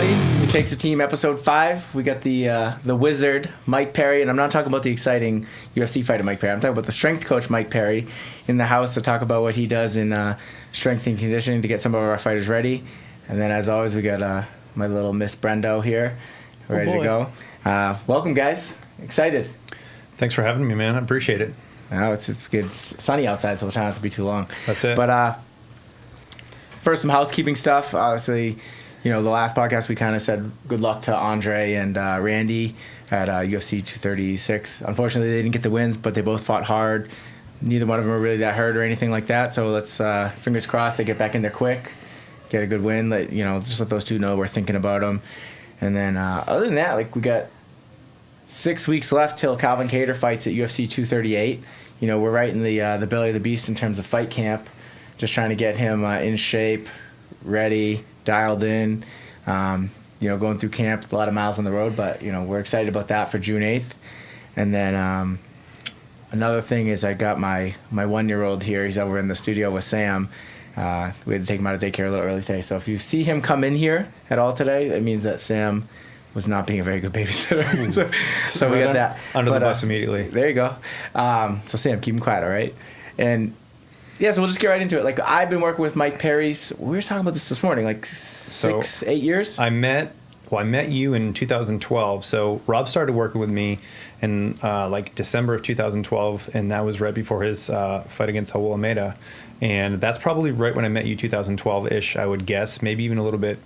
everybody. It Takes a Team, episode 5. We got the wizard, Mike Perry, and I'm not talking about the exciting UFC fighter Mike Perry. I'm talking about the strength coach, Mike Perry, in the house to talk about what he does in strength and conditioning to get some of our fighters ready. And then, as always, we got my little Miss Brendo here, ready to go. Welcome, guys. Excited. Thanks for having me, man. I appreciate it. No, it's good. It's sunny outside, so we'll try not to be too long. That's it. But first, some housekeeping stuff. Obviously, the last podcast we kind of said good luck to Andre and Randy at UFC 236. Unfortunately, they didn't get the wins, but they both fought hard. Neither one of them were really that hurt or anything like that. So let's fingers crossed they get back in there quick, get a good win. Just let those two know we're thinking about them. And then other than that, we got 6 weeks left till Calvin Kattar fights at UFC 238. We're right in the belly of the beast in terms of fight camp. Just trying to get him in shape, ready, dialed in. Going through camp, a lot of miles on the road, but we're excited about that for June 8th. And then another thing is I got my 1-year-old here. He's over in the studio with Sam. We had to take him out of daycare a little early today. So if you see him come in here at all today, it means that Sam was not being a very good babysitter. so we got that. Under the bus immediately. There you go. So Sam, keep him quiet, all right? And yeah, so we'll just get right into it. I've been working with Mike Perry. We were talking about this morning, 8 years? I met you in 2012. So Rob started working with me in December of 2012, and that was right before his fight against Saul Almeida. And that's probably right when I met you, 2012-ish, I would guess. Maybe even a little bit,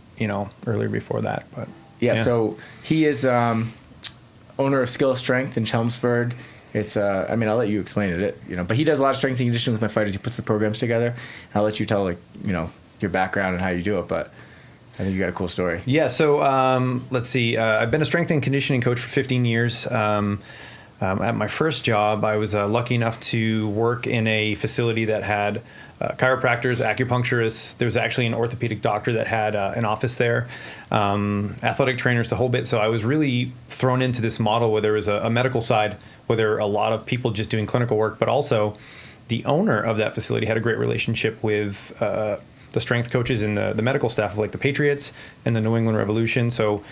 earlier before that. But yeah. So he is owner of Skill Strength in Chelmsford. It's I'll let you explain it, but he does a lot of strength and conditioning with my fighters. He puts the programs together. And I'll let you tell your background and how you do it, but I think you got a cool story. Yeah. So let's see. I've been a strength and conditioning coach for 15 years. At my first job, I was lucky enough to work in a facility that had chiropractors, acupuncturists. There was actually an orthopedic doctor that had an office there, athletic trainers, the whole bit. So I was really thrown into this model where there was a medical side, where there were a lot of people just doing clinical work, but also the owner of that facility had a great relationship with the strength coaches and the medical staff of the Patriots and the New England Revolution. So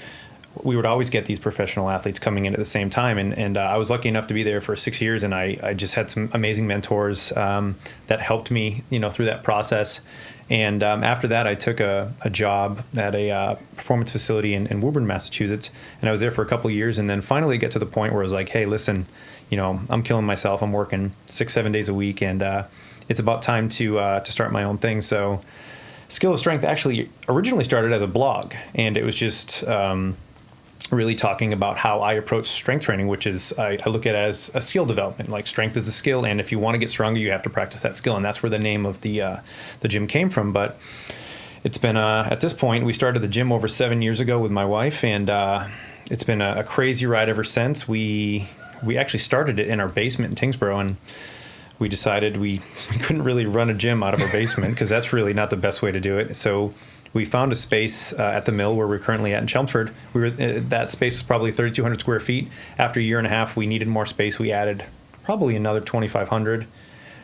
we would always get these professional athletes coming in at the same time. And I was lucky enough to be there for 6 years, and I just had some amazing mentors that helped me, through that process. And after that, I took a job at a performance facility in Woburn, Massachusetts, and I was there for a couple of years, and then finally get to the point where I was like, hey, listen, I'm killing myself. I'm working 6-7 days a week, and it's about time to start my own thing. So Skill of Strength actually originally started as a blog, and it was just really talking about how I approach strength training, which is I look at it as a skill development. Strength is a skill, and if you want to get stronger, you have to practice that skill, and that's where the name of the gym came from. But it's been at this point, we started the gym over 7 years ago with my wife, and it's been a crazy ride ever since. We actually started it in our basement in Tingsboro, and we decided we couldn't really run a gym out of our basement because that's really not the best way to do it. So we found a space at the mill where we're currently at in Chelmsford. That space was probably 3,200 square feet. After a year and a half, we needed more space. We added probably another 2,500.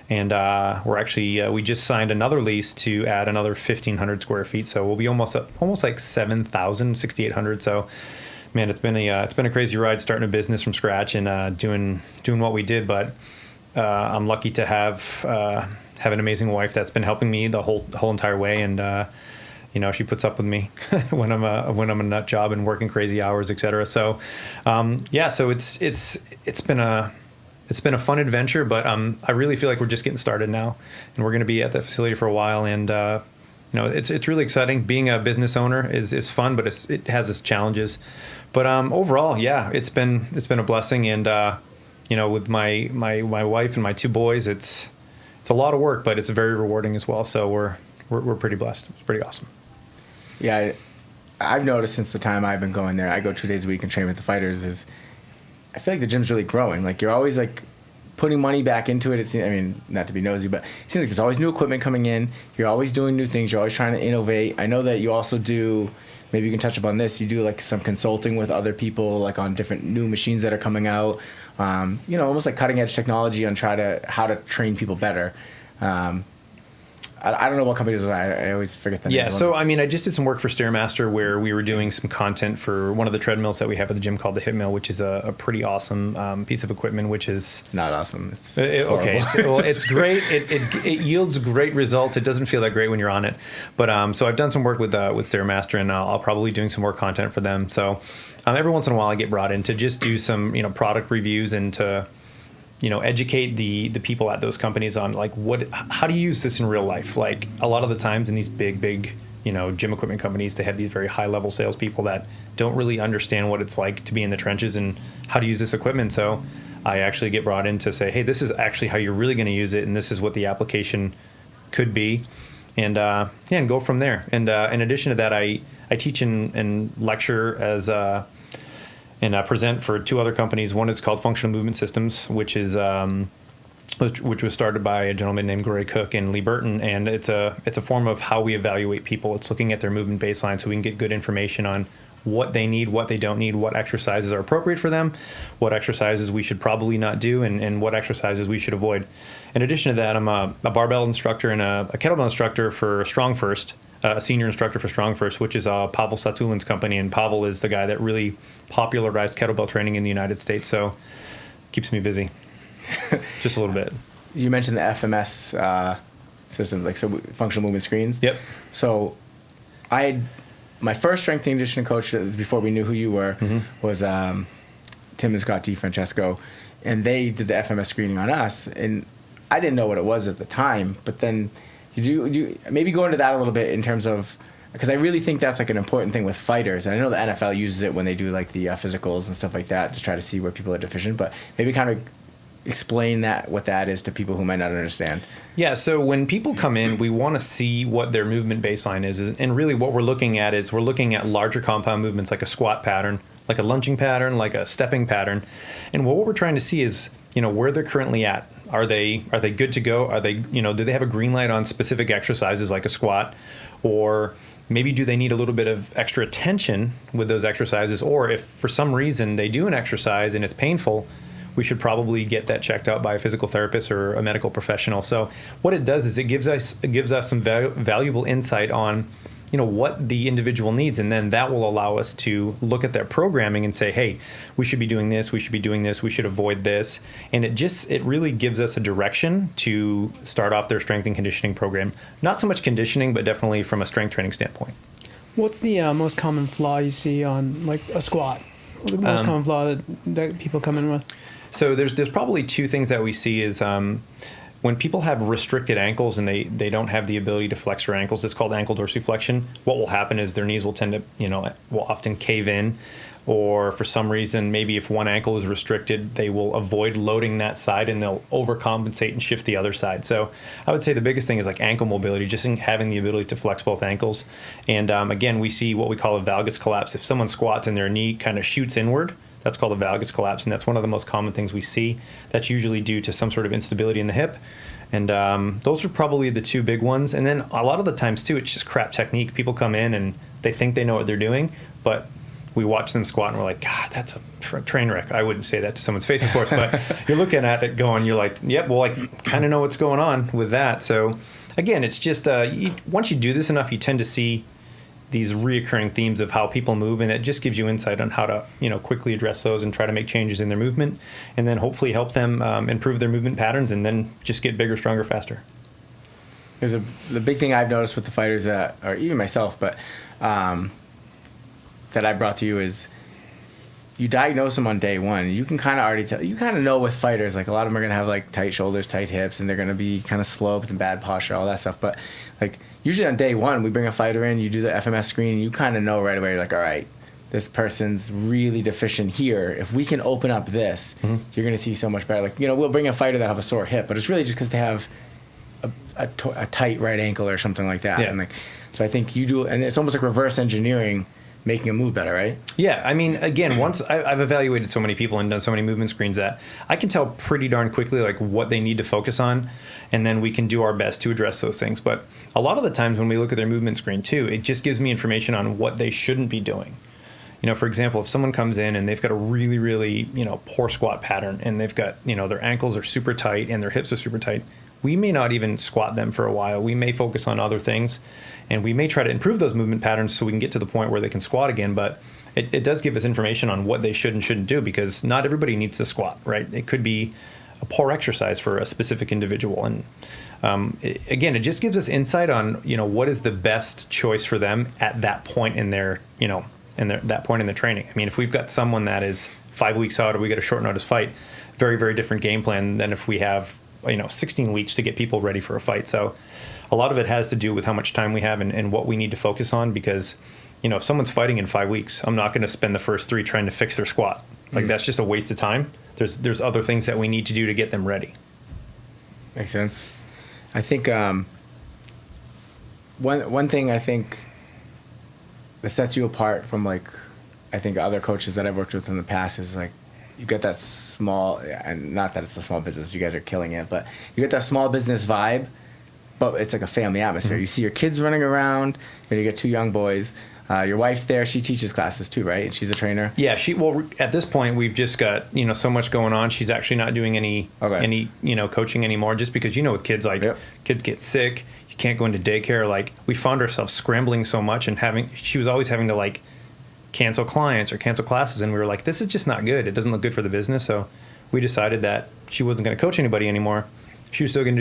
And we just signed another lease to add another 1,500 square feet. So we'll be almost 7,000, 6,800. So, man, it's been a crazy ride starting a business from scratch and doing what we did. But I'm lucky to have an amazing wife that's been helping me the whole entire way. And she puts up with me when I'm a nut job and working crazy hours, etc. So, so it's been a fun adventure, but I really feel like we're just getting started now, and we're going to be at the facility for a while. And it's really exciting. Being a business owner is fun, but it has its challenges. But overall, yeah, it's been a blessing. And with my wife and my 2 boys, it's a lot of work, but it's very rewarding as well. So we're pretty blessed. It's pretty awesome. Yeah, I've noticed since the time I've been going there, I go 2 days a week and train with the fighters, I feel like the gym's really growing. You're always putting money back into it. Not to be nosy, but it seems like there's always new equipment coming in. You're always doing new things. You're always trying to innovate. I know that you also do, maybe you can touch upon this, you do some consulting with other people on different new machines that are coming out. Almost cutting edge technology on how to train people better. I don't know what company it was. I always forget the name. Yeah, so I mean, I just did some work for Stairmaster where we were doing some content for one of the treadmills that we have at the gym called the Hip Mill, which is a pretty awesome piece of equipment, which is... It's not awesome. It's okay. It's great. It yields great results. It doesn't feel that great when you're on it. But so I've done some work with Stairmaster, and I'll probably be doing some more content for them. So every once in a while I get brought in to just do some, product reviews and to... educate the people at those companies on like how do you use this in real life? Like a lot of the times in these big, gym equipment companies, they have these very high level salespeople that don't really understand what it's like to be in the trenches and how to use this equipment. So I actually get brought in to say, hey, this is actually how you're really going to use it, and this is what the application could be, and and go from there. And in addition to that, I teach and lecture as and present for two other companies. One is called Functional Movement Systems, which is which was started by a gentleman named Gray Cook and Lee Burton, and it's a form of how we evaluate people. It's looking at their movement baseline so we can get good information on what they need, what they don't need, what exercises are appropriate for them, what exercises we should probably not do, and what exercises we should avoid. In addition to that, I'm a barbell instructor and a kettlebell instructor for Strong First, a senior instructor for Strong First, which is Pavel Satsulin's company, and Pavel is the guy that really popularized kettlebell training in the United States, so keeps me busy just a little bit. You mentioned the FMS system, like so functional movement screens. Yep. So my first strength and conditioning coach before we knew who you were was Tim and Scott DiFrancesco, and they did the FMS screening on us, and I didn't know what it was at the time, but then you maybe go into that a little bit in terms of, because I really think that's like an important thing with fighters, and I know the NFL uses it when they do like the physicals and stuff like that to try to see where people are deficient, but maybe kind of explain what that is to people who might not understand. Yeah, so when people come in, we want to see what their movement baseline is, and really what we're looking at is we're looking at larger compound movements like a squat pattern, like a lunging pattern, like a stepping pattern, and what we're trying to see is where they're currently at. Are they good to go? Are they do they have a green light on specific exercises like a squat, or maybe do they need a little bit of extra attention with those exercises? Or if for some reason they do an exercise and it's painful, we should probably get that checked out by a physical therapist or a medical professional. So what it does is it gives us some valuable insight on what the individual needs, and then that will allow us to look at their programming and say, hey, we should be doing this, we should be doing this, we should avoid this, and it really gives us a direction to start off their strength and conditioning program. Not so much conditioning, but definitely from a strength training standpoint. What's the most common flaw you see on like a squat? The most common flaw that people come in with? So there's probably two things that we see is when people have restricted ankles and they don't have the ability to flex their ankles, it's called ankle dorsiflexion. What will happen is their knees will tend to, will often cave in, or for some reason, maybe if one ankle is restricted, they will avoid loading that side and they'll overcompensate and shift the other side. So I would say the biggest thing is like ankle mobility, just in having the ability to flex both ankles. And again, we see what we call a valgus collapse. If someone squats and their knee kind of shoots inward, that's called a valgus collapse, and that's one of the most common things we see. That's usually due to some sort of instability in the hip. And those are probably the two big ones. And then a lot of the times, too, it's just crap technique. People come in and they think they know what they're doing, but we watch them squat and we're like, God, that's a train wreck. I wouldn't say that to someone's face, of course, but you're looking at it going, you're like, yep, well, I kind of know what's going on with that. So, again, it's just once you do this enough, you tend to see these reoccurring themes of how people move, and it just gives you insight on how to quickly address those and try to make changes in their movement, and then hopefully help them improve their movement patterns and then just get bigger, stronger, faster. The big thing I've noticed with the fighters or even myself, but that I brought to you is you diagnose them on day one. You can kind of already tell. You kind of know with fighters, like a lot of them are gonna have like tight shoulders, tight hips, and they're gonna be kind of sloped and bad posture, all that stuff. But like usually on day one, we bring a fighter in, you do the FMS screen, and you kind of know right away. You're like, all right, this person's really deficient here. If we can open up this, you're gonna see so much better. Like we'll bring a fighter that have a sore hip, but it's really just because they have a tight right ankle or something like that. Yeah. And like, so I think you do, and it's almost like reverse engineering, making them move better, right? Yeah, I mean, again, once I've evaluated so many people and done so many movement screens that I can tell pretty darn quickly like what they need to focus on, and then we can do our best to address those things. But a lot of the times when we look at their movement screen too, it just gives me information on what they shouldn't be doing. For example, if someone comes in and they've got a really, really, poor squat pattern, and they've got, their ankles are super tight and their hips are super tight, we may not even squat them for a while. We may focus on other things, and we may try to improve those movement patterns so we can get to the point where they can squat again. But it does give us information on what they should and shouldn't do, because not everybody needs to squat, right? It could be a poor exercise for a specific individual. And again, it just gives us insight on, what is the best choice for them at that point in their, that point in the training. I mean, if we've got someone that is 5 weeks out, or we get a short notice fight, very, very different game plan than if we have, 16 weeks to get people ready for a fight. So a lot of it has to do with how much time we have and what we need to focus on, because, if someone's fighting in 5 weeks, I'm not going to spend the first 3 trying to fix their squat. Like, that's just a waste of time. There's other things that we need to do to get them ready. Makes sense. I think one thing I think that sets you apart from, like, I think other coaches that I've worked with in the past is, like, you get that small, and not that it's a small business, you guys are killing it, but you get that small business vibe, but it's like a family atmosphere. Mm-hmm. You see your kids running around, and you get 2 young boys. Your wife's there. She teaches classes too, right? And she's a trainer. Yeah, at this point we've just got, so much going on. She's actually not doing any coaching anymore, just because, with kids, like, kids get sick. You can't go into daycare. Like, we found ourselves scrambling so much, and she was always having to, like, cancel clients or cancel classes, and we were like, this is just not good. It doesn't look good for the business. So we decided that she wasn't going to coach anybody anymore. She was still going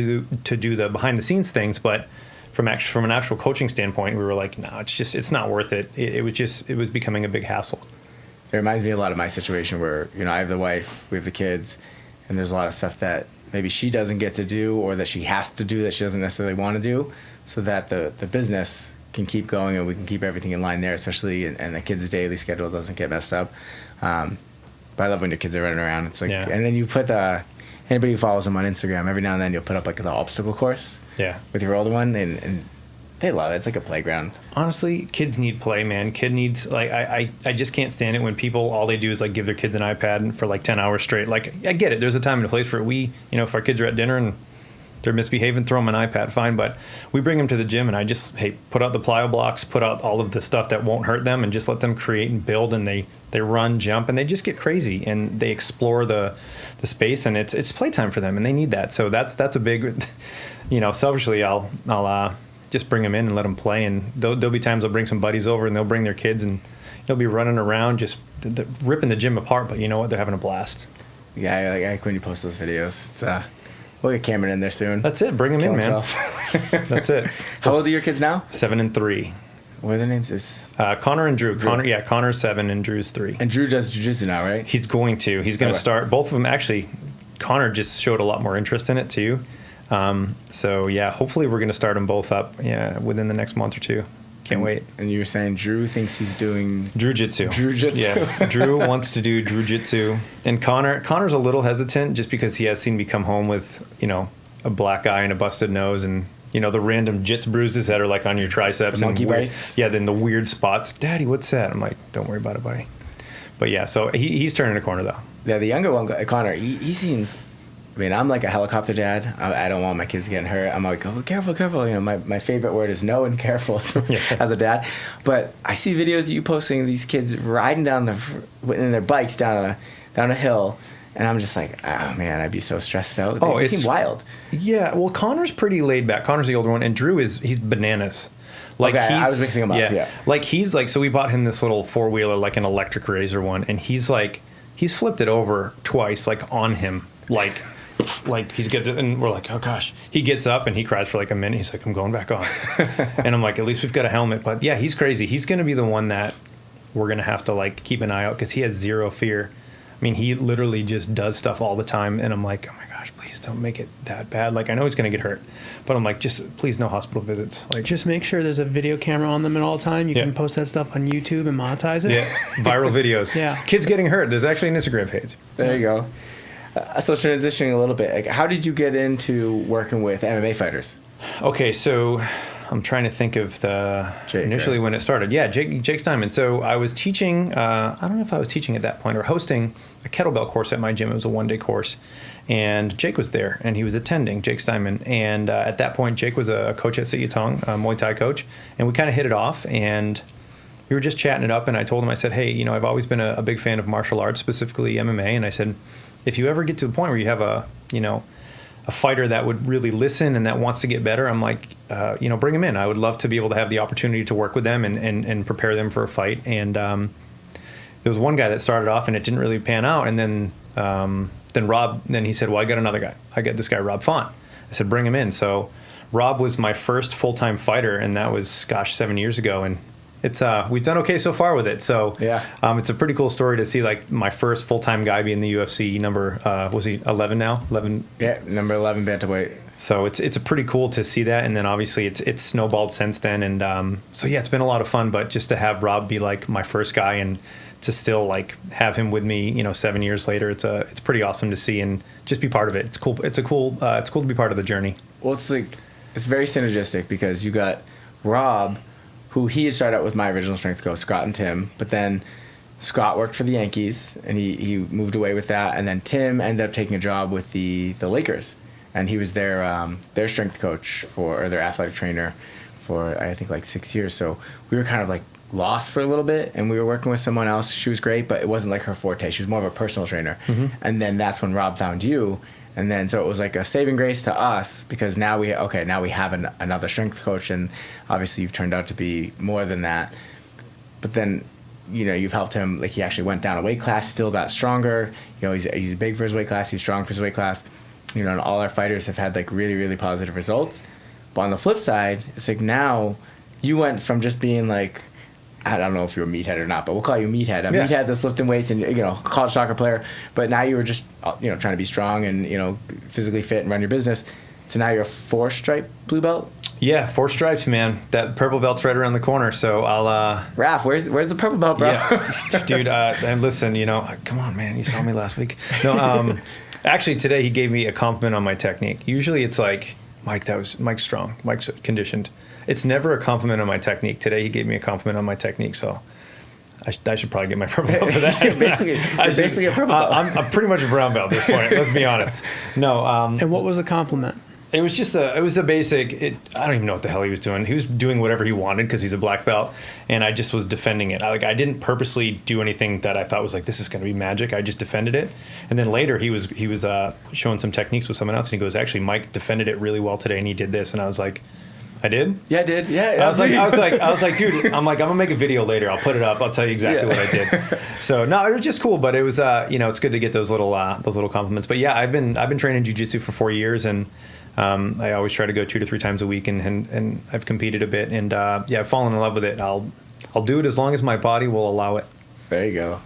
to do the behind the scenes things, but from an actual coaching standpoint, we were like, no, it's not worth it. It was becoming a big hassle. It reminds me a lot of my situation where, I have the wife, we have the kids, and there's a lot of stuff that maybe she doesn't get to do, or that she has to do that she doesn't necessarily want to do, so that the business can keep going and we can keep everything in line there, especially and the kids' daily schedule doesn't get messed up. But I love when your kids are running around. It's like, and then you put anybody who follows them on Instagram, every now and then you'll put up, like, the obstacle course. Yeah. With your older one, and they love it. It's like a playground. Honestly, kids need play, man. Kid needs, like, I just can't stand it when people, all they do is, like, give their kids an iPad for, like, 10 hours straight. Like, I get it. There's a time and a place for it. If our kids are at dinner and they're misbehaving, throw them an iPad, fine. But we bring them to the gym, and I just, put out the plyo blocks, put out all of the stuff that won't hurt them, and just let them create and build, and they run, jump, and they just get crazy, and they explore the space, and it's playtime for them, and they need that. So that's a big, selfishly, I'll just bring them in and let them play, and there'll be times I'll bring some buddies over, and they'll bring their kids, and they'll be running around just ripping the gym apart, but you know what? They're having a blast. Yeah, I like when you post those videos. It's we'll get Cameron in there soon. That's it. Bring him in, man. That's it. How old are your kids now? 7 and 3. What are their names? Connor and Drew. Connor's 7 and Drew's 3. And Drew does jiu-jitsu now, right? He's going to start. Both of them, actually. Connor just showed a lot more interest in it too. So yeah, hopefully we're going to start them both up. Yeah, within the next month or 2. Can't wait. And you were saying Drew thinks he's doing Jiu-Jitsu. Jiu-Jitsu. Yeah, Drew wants to do Jiu-Jitsu, and Connor's a little hesitant just because he has seen me come home with a black eye and a busted nose, and the random jits bruises that are, like, on your triceps, the monkey and bites. Yeah, then the weird spots. Daddy, what's that? I'm like, don't worry about it, buddy. But yeah, so he's turning a corner though. Yeah, the younger one, Connor, he seems. I mean, I'm like a helicopter dad. I don't want my kids getting hurt. I'm like, oh, careful. My favorite word is no and careful as a dad. But I see videos of you posting these kids riding down in their bikes down a hill, and I'm just like, oh man, I'd be so stressed out. They seem wild. Yeah, well, Connor's pretty laid back. Connor's the older one, and Drew he's bananas. Like, okay, I was mixing them up. Yeah. Like, he's like, so we bought him this little 4-wheeler, like an electric razor one, and he's flipped it over twice, like, on him, like he's gets it, and we're like, oh gosh. He gets up and he cries for like a minute. He's like, I'm going back on. And I'm like, at least we've got a helmet. But yeah, he's crazy. He's going to be the one that we're going to have to, like, keep an eye out, because he has zero fear. I mean, he literally just does stuff all the time, and I'm like, oh my gosh, please don't make it that bad. Like, I know he's going to get hurt, but I'm like, just please no hospital visits. Like, just make sure there's a video camera on them at all time. You can post that stuff on YouTube and monetize it. Yeah, viral videos. Yeah, kids getting hurt. There's actually an Instagram page. There you go. So transitioning a little bit, like, how did you get into working with MMA fighters? Okay, so I'm trying to think of initially when it started. Yeah, Jake Steinman. So I was teaching, I don't know if I was teaching at that point or hosting a kettlebell course at my gym. It was a 1-day course. And Jake was there, and he was attending, Jake Steinman. And at that point, Jake was a coach at Sityodtong, a Muay Thai coach. And we kind of hit it off, and we were just chatting it up. And I told him, I said, hey, I've always been a big fan of martial arts, specifically MMA. And I said, if you ever get to the point where you have a a fighter that would really listen and that wants to get better, I'm like, bring them in. I would love to be able to have the opportunity to work with them and prepare them for a fight. And there was one guy that started off and it didn't really pan out. And then Rob, then he said, well, I got another guy. I got this guy, Rob Font. I said, bring him in. So Rob was my first full-time fighter, and that was, 7 years ago. And it's we've done okay so far with it. So yeah, it's a pretty cool story to see like my first full-time guy be in the UFC number. Was he 11 now? 11. Yeah, number 11 bantamweight. So it's a pretty cool to see that, and then obviously it's snowballed since then. And so yeah, it's been a lot of fun. But just to have Rob be like my first guy and to still like have him with me, 7 years later, it's pretty awesome to see and just be part of it. It's cool. It's cool to be part of the journey. Well, it's very synergistic because you got Rob, who he had started out with my original strength coach, Scott and Tim, but then Scott worked for the Yankees and he moved away with that, and then Tim ended up taking a job with the Lakers, and he was their strength coach or their athletic trainer for I think like 6 years. So we were kind of like lost for a little bit, and we were working with someone else. She was great, but it wasn't like her forte. She was more of a personal trainer. Mm-hmm. And then that's when Rob found you. And then so it was like a saving grace to us because now we have another strength coach, and obviously you've turned out to be more than that. But then, you've helped him. Like he actually went down a weight class, still got stronger. He's big for his weight class. He's strong for his weight class. And all our fighters have had like really, really positive results. But on the flip side, it's like now you went from just being like, I don't know if you're a meathead or not, but we'll call you meathead. A meathead that's lifting weights and, college soccer player. But now you were just, trying to be strong and, physically fit and run your business. So now you're a 4-stripe blue belt? Yeah, 4 stripes, man. That purple belt's right around the corner. So I'll... Raph, where's the purple belt, bro? Yeah, dude, and listen, come on, man. You saw me last week. No, actually, today he gave me a compliment on my technique. Usually it's like, Mike's strong. Mike's conditioned. It's never a compliment on my technique. Today he gave me a compliment on my technique, so I should probably get my purple belt for that. basically a purple belt. I'm pretty much a brown belt at this point. Let's be honest. No. And what was the compliment? It was just a basic. I don't even know what the hell he was doing. He was doing whatever he wanted because he's a black belt, and I just was defending it. I didn't purposely do anything that I thought was like this is going to be magic. I just defended it, and then later he was showing some techniques with someone else, and he goes, actually, Mike defended it really well today, and he did this, and I was like, I did? Yeah, I did. Yeah. I was like, dude, I'm gonna make a video later. I'll put it up. I'll tell you exactly what I did. So no, it was just cool, but it was it's good to get those little compliments. But yeah, I've been training jiu-jitsu for 4 years, and I always try to go 2 to 3 times a week, and I've competed a bit, and I've fallen in love with it. I'll do it as long as my body will allow it. There you go.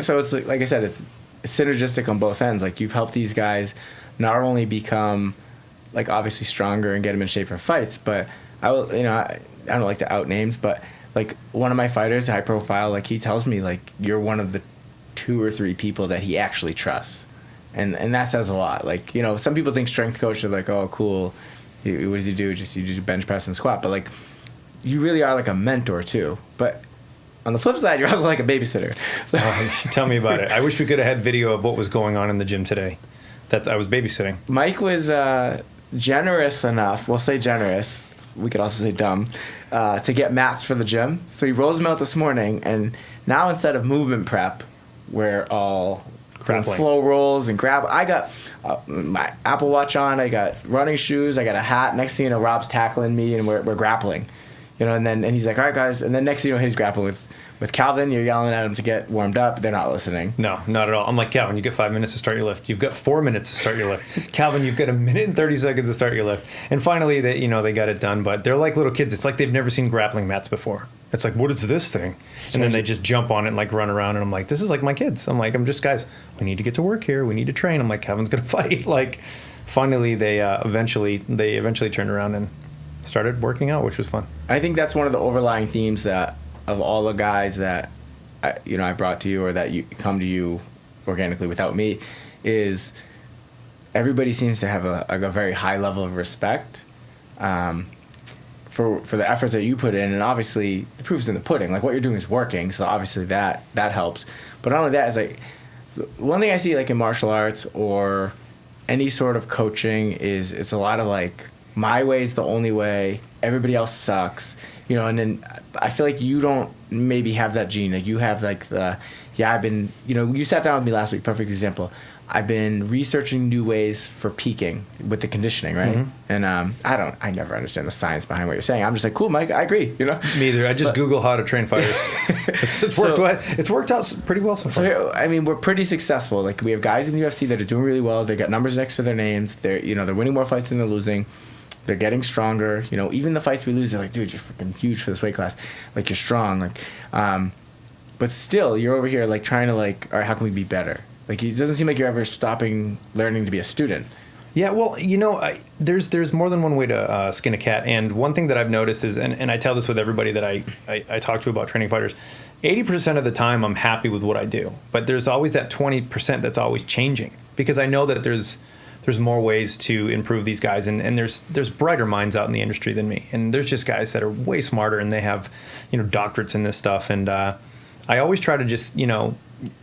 So it's like I said, it's synergistic on both ends. Like you've helped these guys not only become like obviously stronger and get them in shape for fights, but I don't like to out names, but like one of my fighters, high profile, like he tells me like you're one of the 2 or 3 people that he actually trusts, and that says a lot. Like some people think strength coach are like, oh cool, what does he do? You do bench press and squat, but like you really are like a mentor too. But on the flip side, you're also like a babysitter. So. Tell me about it. I wish we could have had video of what was going on in the gym today. I was babysitting. Mike was generous enough, we'll say generous, we could also say dumb, to get mats for the gym. So he rolls them out this morning, and now instead of movement prep, we're all grappling, flow rolls and grab. I got my Apple Watch on, I got running shoes, I got a hat. Next thing you know, Rob's tackling me, and we're grappling. And he's like, all right, guys. And then next thing you know, he's grappling with Calvin. You're yelling at him to get warmed up. They're not listening. No, not at all. I'm like, Calvin, you get 5 minutes to start your lift. You've got 4 minutes to start your lift. Calvin, you've got 1 minute and 30 seconds to start your lift. And finally, they got it done. But they're like little kids. It's like they've never seen grappling mats before. It's like, what is this thing? And then they just jump on it and like run around. And I'm like, this is like my kids. I'm just, guys, we need to get to work here. We need to train. I'm like, Calvin's going to fight. Like, finally, they eventually turned around and started working out, which was fun. I think that's one of the overlying themes that of all the guys that I brought to you or that you come to you organically without me is everybody seems to have a very high level of respect for the efforts that you put in, and obviously the proof's in the pudding. Like what you're doing is working, so obviously that helps. But not only that, is like one thing I see like in martial arts or any sort of coaching is it's a lot of like my way is the only way, everybody else sucks, and then I feel like you don't maybe have that gene. Like you have like yeah, I've been, you sat down with me last week, perfect example. I've been researching new ways for peaking with the conditioning, right? Mm-hmm. And I never understand the science behind what you're saying. I'm just like, cool, Mike, I agree, Me either. I just Google how to train fighters. It's worked out pretty well so far. So, I mean, we're pretty successful. Like, we have guys in the UFC that are doing really well. They got numbers next to their names. They're winning more fights than they're losing. They're getting stronger. Even the fights we lose, they're like, dude, you're freaking huge for this weight class. Like, you're strong. Like, but still, you're over here, like, trying to, like, all right, how can we be better? Like, it doesn't seem like you're ever stopping learning to be a student. Yeah, well, there's more than one way to skin a cat. And one thing that I've noticed is, and I tell this with everybody that I talk to about training fighters, 80% of the time I'm happy with what I do. But there's always that 20% that's always changing. Because I know that there's more ways to improve these guys. And there's brighter minds out in the industry than me. And there's just guys that are way smarter and they have, doctorates in this stuff. And I always try to just,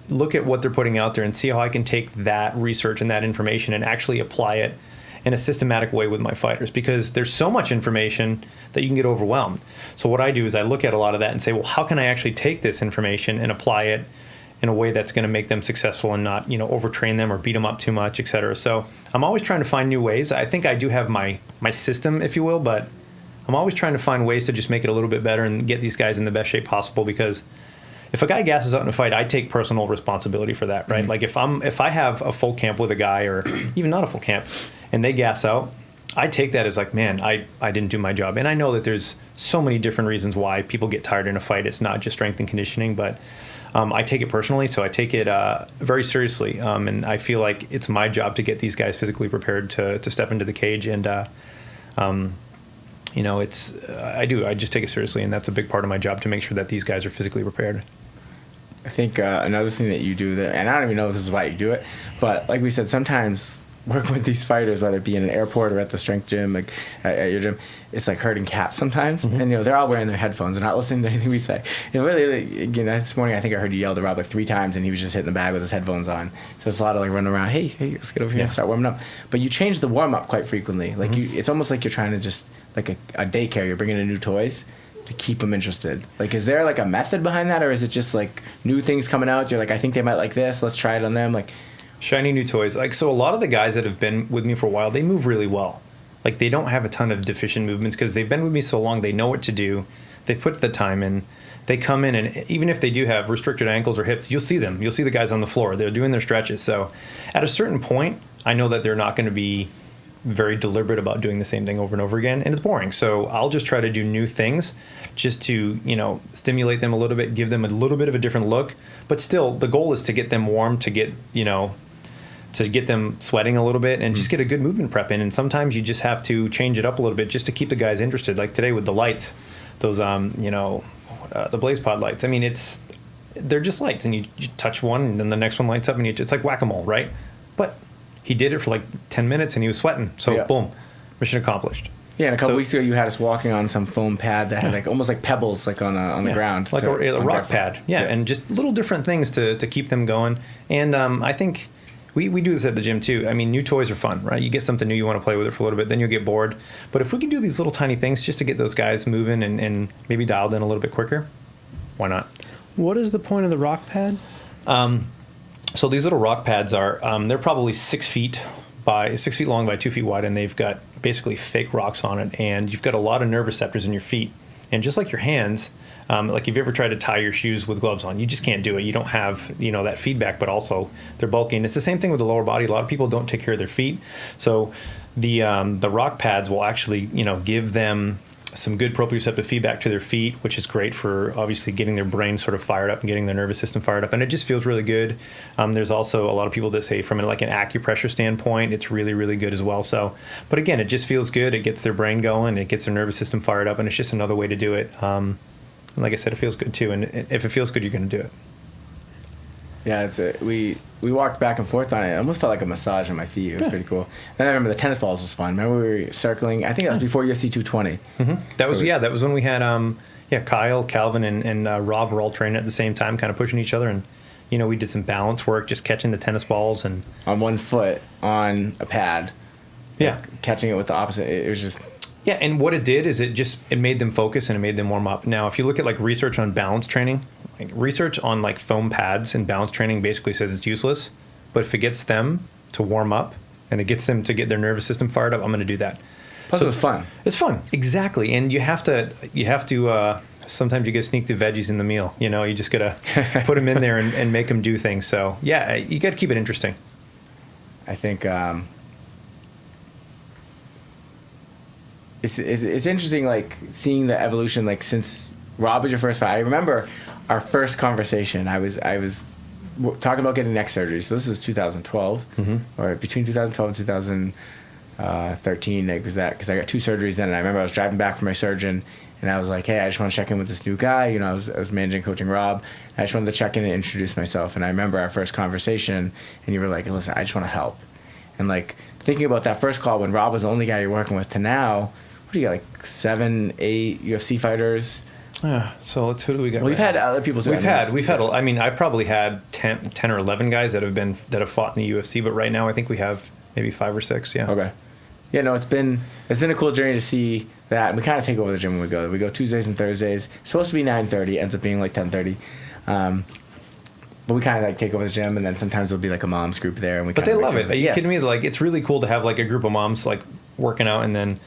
look at what they're putting out there and see how I can take that research and that information and actually apply it in a systematic way with my fighters, because there's so much information that you can get overwhelmed. So what I do is I look at a lot of that and say, well, how can I actually take this information and apply it in a way that's going to make them successful and not, overtrain them or beat them up too much, et cetera. So I'm always trying to find new ways. I think I do have my system, if you will, but I'm always trying to find ways to just make it a little bit better and get these guys in the best shape possible, because if a guy gasses out in a fight, I take personal responsibility for that, right? Mm-hmm. Like if I have a full camp with a guy, or even not a full camp, and they gas out, I take that as like, man, I didn't do my job. And I know that there's so many different reasons why people get tired in a fight. It's not just strength and conditioning, but I take it personally, so I take it very seriously. And I feel like it's my job to get these guys physically prepared to step into the cage. And I just take it seriously, and that's a big part of my job, to make sure that these guys are physically prepared. I think another thing that you do, and I don't even know if this is why you do it, but like we said, sometimes working with these fighters, whether it be in an airport or at the strength gym, like at your gym, it's like herding cats sometimes. Mm-hmm. And they're all wearing their headphones and not listening to anything we say. Really, this morning I think I heard you yell to Rob like 3 times, and he was just hitting the bag with his headphones on. So it's a lot of like running around, hey, let's get over here and start warming up. But you change the warm up quite frequently. Like it's almost like you're trying to just like a daycare. You're bringing in new toys to keep them interested. Like, is there like a method behind that, or is it just like new things coming out? You're like, I think they might like this. Let's try it on them. Like, shiny new toys. Like, so a lot of the guys that have been with me for a while, they move really well. Like, they don't have a ton of deficient movements because they've been with me so long. They know what to do. They put the time in. They come in, and even if they do have restricted ankles or hips, you'll see them. You'll see the guys on the floor. They're doing their stretches. So at a certain point, I know that they're not going to be very deliberate about doing the same thing over and over again, and it's boring. So I'll just try to do new things just to, stimulate them a little bit, give them a little bit of a different look. But still, the goal is to get them warm, to get, to get them sweating a little bit and just get a good movement prep in. And sometimes you just have to change it up a little bit just to keep the guys interested. Like today with the lights, those, the Blaze Pod lights. I mean, they're just lights, and you touch one and then the next one lights up, and it's like whack-a-mole, right? But he did it for like 10 minutes and he was sweating. So boom, mission accomplished. Yeah, and a couple weeks ago you had us walking on some foam pad that had like almost like pebbles like on the ground. Like a rock pad. Yeah, and just little different things to keep them going. And I think we do this at the gym too. I mean, new toys are fun, right? You get something new, you want to play with it for a little bit, then you'll get bored. But if we can do these little tiny things just to get those guys moving and maybe dialed in a little bit quicker, why not? What is the point of the rock pad? So these little rock pads are, they're probably 6 feet long by 2 feet wide, and they've got basically fake rocks on it, and you've got a lot of nerve receptors in your feet. And just like your hands, like if you ever tried to tie your shoes with gloves on, you just can't do it. You don't have, that feedback, but also they're bulky. And it's the same thing with the lower body. A lot of people don't take care of their feet. So the rock pads will actually, give them some good proprioceptive feedback to their feet, which is great for obviously getting their brain sort of fired up and getting their nervous system fired up. And it just feels really good. There's also a lot of people that say from like an acupressure standpoint, it's really, really good as well. So, but again, it just feels good. It gets their brain going. It gets their nervous system fired up, and it's just another way to do it. And like I said, it feels good too. And if it feels good, you're going to do it. Yeah, we walked back and forth on it. It almost felt like a massage on my feet. It was pretty cool. Then I remember the tennis balls was fun. Remember we were circling? I think that was before UFC 220. Mm-hmm. That was when we had Kyle, Calvin, and Rob were all training at the same time, kind of pushing each other, and we did some balance work, just catching the tennis balls and on one foot on a pad. Yeah, catching it with the opposite. It was just. Yeah, and what it did is it made them focus and it made them warm up. Now, if you look at like research on balance training, like research on like foam pads and balance training basically says it's useless, but if it gets them to warm up and it gets them to get their nervous system fired up, I'm going to do that. Plus, it's fun. It's fun, exactly. And you have to. Sometimes you get sneak the veggies in the meal. You know, you just gotta put them in there and make them do things. So yeah, you got to keep it interesting. I think it's interesting, like seeing the evolution. Like since Rob was your first fight, I remember our first conversation. I was talking about getting neck surgery. So this is 2012, or between 2012 and 2013. Like was that because I got 2 surgeries then, and I remember I was driving back from my surgeon. And I was like, hey, I just want to check in with this new guy. You know, I was managing, coaching Rob. And I just wanted to check in and introduce myself. And I remember our first conversation, and you were like, listen, I just want to help. And, like, thinking about that first call when Rob was the only guy you're working with to now, what do you got, like 7, 8 UFC fighters? So who do we got? Well, we've had other people too. We've had. I mean, I've probably had 10 or 11 guys that have fought in the UFC. But right now, I think we have maybe 5 or 6. Yeah. Okay. Yeah, no, it's been a cool journey to see that. And we kind of take over the gym when we go. We go Tuesdays and Thursdays. It's supposed to be 9:30, ends up being like 10:30. But we kind of like take over the gym, and then sometimes there'll be like a mom's group there, and we. But they love it. Are you kidding me? Like it's really cool to have like a group of moms like working out, and then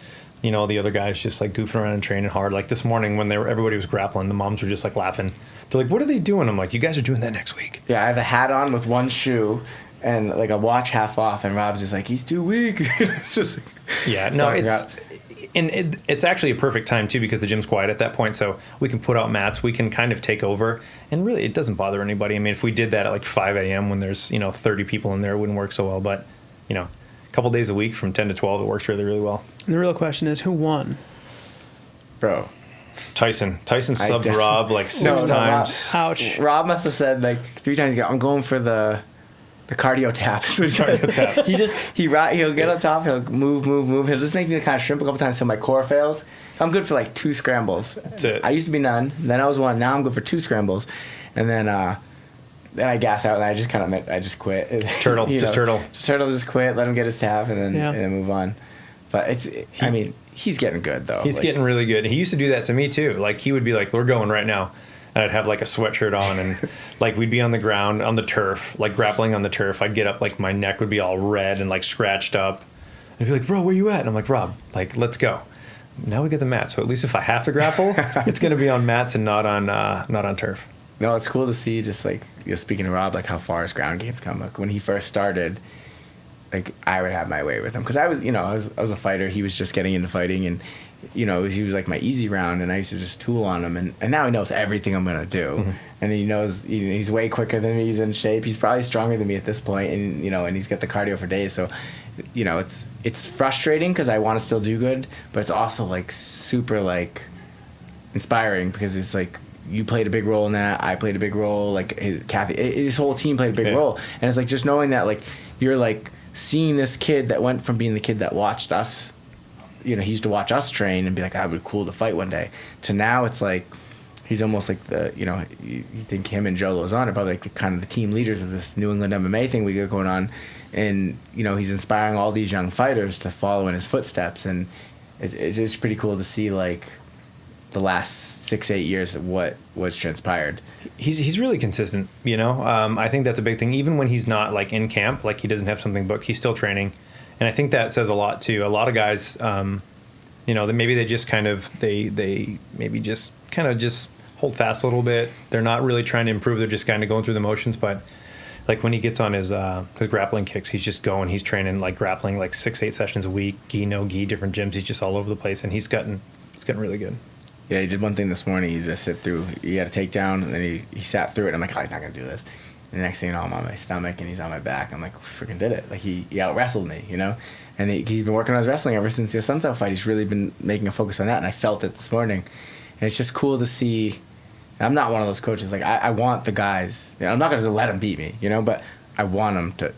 you know the other guys just like goofing around and training hard. Like this morning when everybody was grappling, the moms were just like laughing. They're like, "What are they doing?" I'm like, "You guys are doing that next week." Yeah, I have a hat on with one shoe. And like a watch half off, and Rob's just like, he's too weak. It's just yeah, no, it's actually a perfect time too because the gym's quiet at that point, so we can put out mats, we can kind of take over, and really it doesn't bother anybody. I mean, if we did that at like 5 a.m. when there's 30 people in there, it wouldn't work so well. But a couple days a week from 10 to 12, it works really, really well. And the real question is, who won? Bro. Tyson subbed Rob like 6 times. Ouch. Rob must have said like 3 times ago, I'm going for the cardio tap. He'll get on top, he'll move. He'll just make me kind of shrimp a couple times so my core fails. I'm good for like 2 scrambles. That's it. I used to be none, then I was 1, now I'm good for 2 scrambles. And then I gas out and I just quit. Turtle. Just quit, let him get his tap and then move on. But he's getting good though. He's getting really good. He used to do that to me too. Like he would be like, we're going right now. And I'd have like a sweatshirt on and like we'd be on the ground on the turf, like grappling on the turf. I'd get up, like my neck would be all red and like scratched up. And he'd be like, bro, where you at? And I'm like, Rob, like, let's go. Now we get the mat. So at least if I have to grapple, it's going to be on mats and not on turf. No, it's cool to see just like, speaking to Rob, like how far his ground game's come. Like when he first started, like I would have my way with him. Cause I was a fighter. He was just getting into fighting and, he was like my easy round, and I used to just tool on him, and now he knows everything I'm gonna do, and he knows he's way quicker than me. He's in shape. He's probably stronger than me at this point, and and he's got the cardio for days. So, it's frustrating because I want to still do good, but it's also like super like inspiring because it's like you played a big role in that. I played a big role. Like his whole team played a big role, and it's like just knowing that like you're like seeing this kid that went from being the kid that watched us. He used to watch us train and be like, "Ah, it'd be cool to fight one day." To now, it's like he's almost like the you think him and Joe Lozano are probably like the kind of the team leaders of this New England MMA thing we got going on, and he's inspiring all these young fighters to follow in his footsteps, and it's just pretty cool to see like the last 6-8 years of what was transpired. He's really consistent. I think that's a big thing. Even when he's not like in camp, like he doesn't have something booked, he's still training. And I think that says a lot too. A lot of guys, that maybe they just kind of they maybe just kind of just hold fast a little bit. They're not really trying to improve. They're just kind of going through the motions. But like when he gets on his grappling kicks, he's just going. He's training like grappling like 6-8 sessions a week, gi, no gi, different gyms. He's just all over the place, and he's gotten really good. Yeah, he did one thing this morning. He just sit through. He had a takedown, and then he sat through it. I'm like, oh, he's not gonna do this. And the next thing you know, I'm on my stomach and he's on my back. I'm like, freaking did it. Like he out wrestled me, And he's been working on his wrestling ever since the Suns Out fight. He's really been making a focus on that, and I felt it this morning. And it's just cool to see. I'm not one of those coaches. Like I want the guys. I'm not gonna let them beat me, but I want them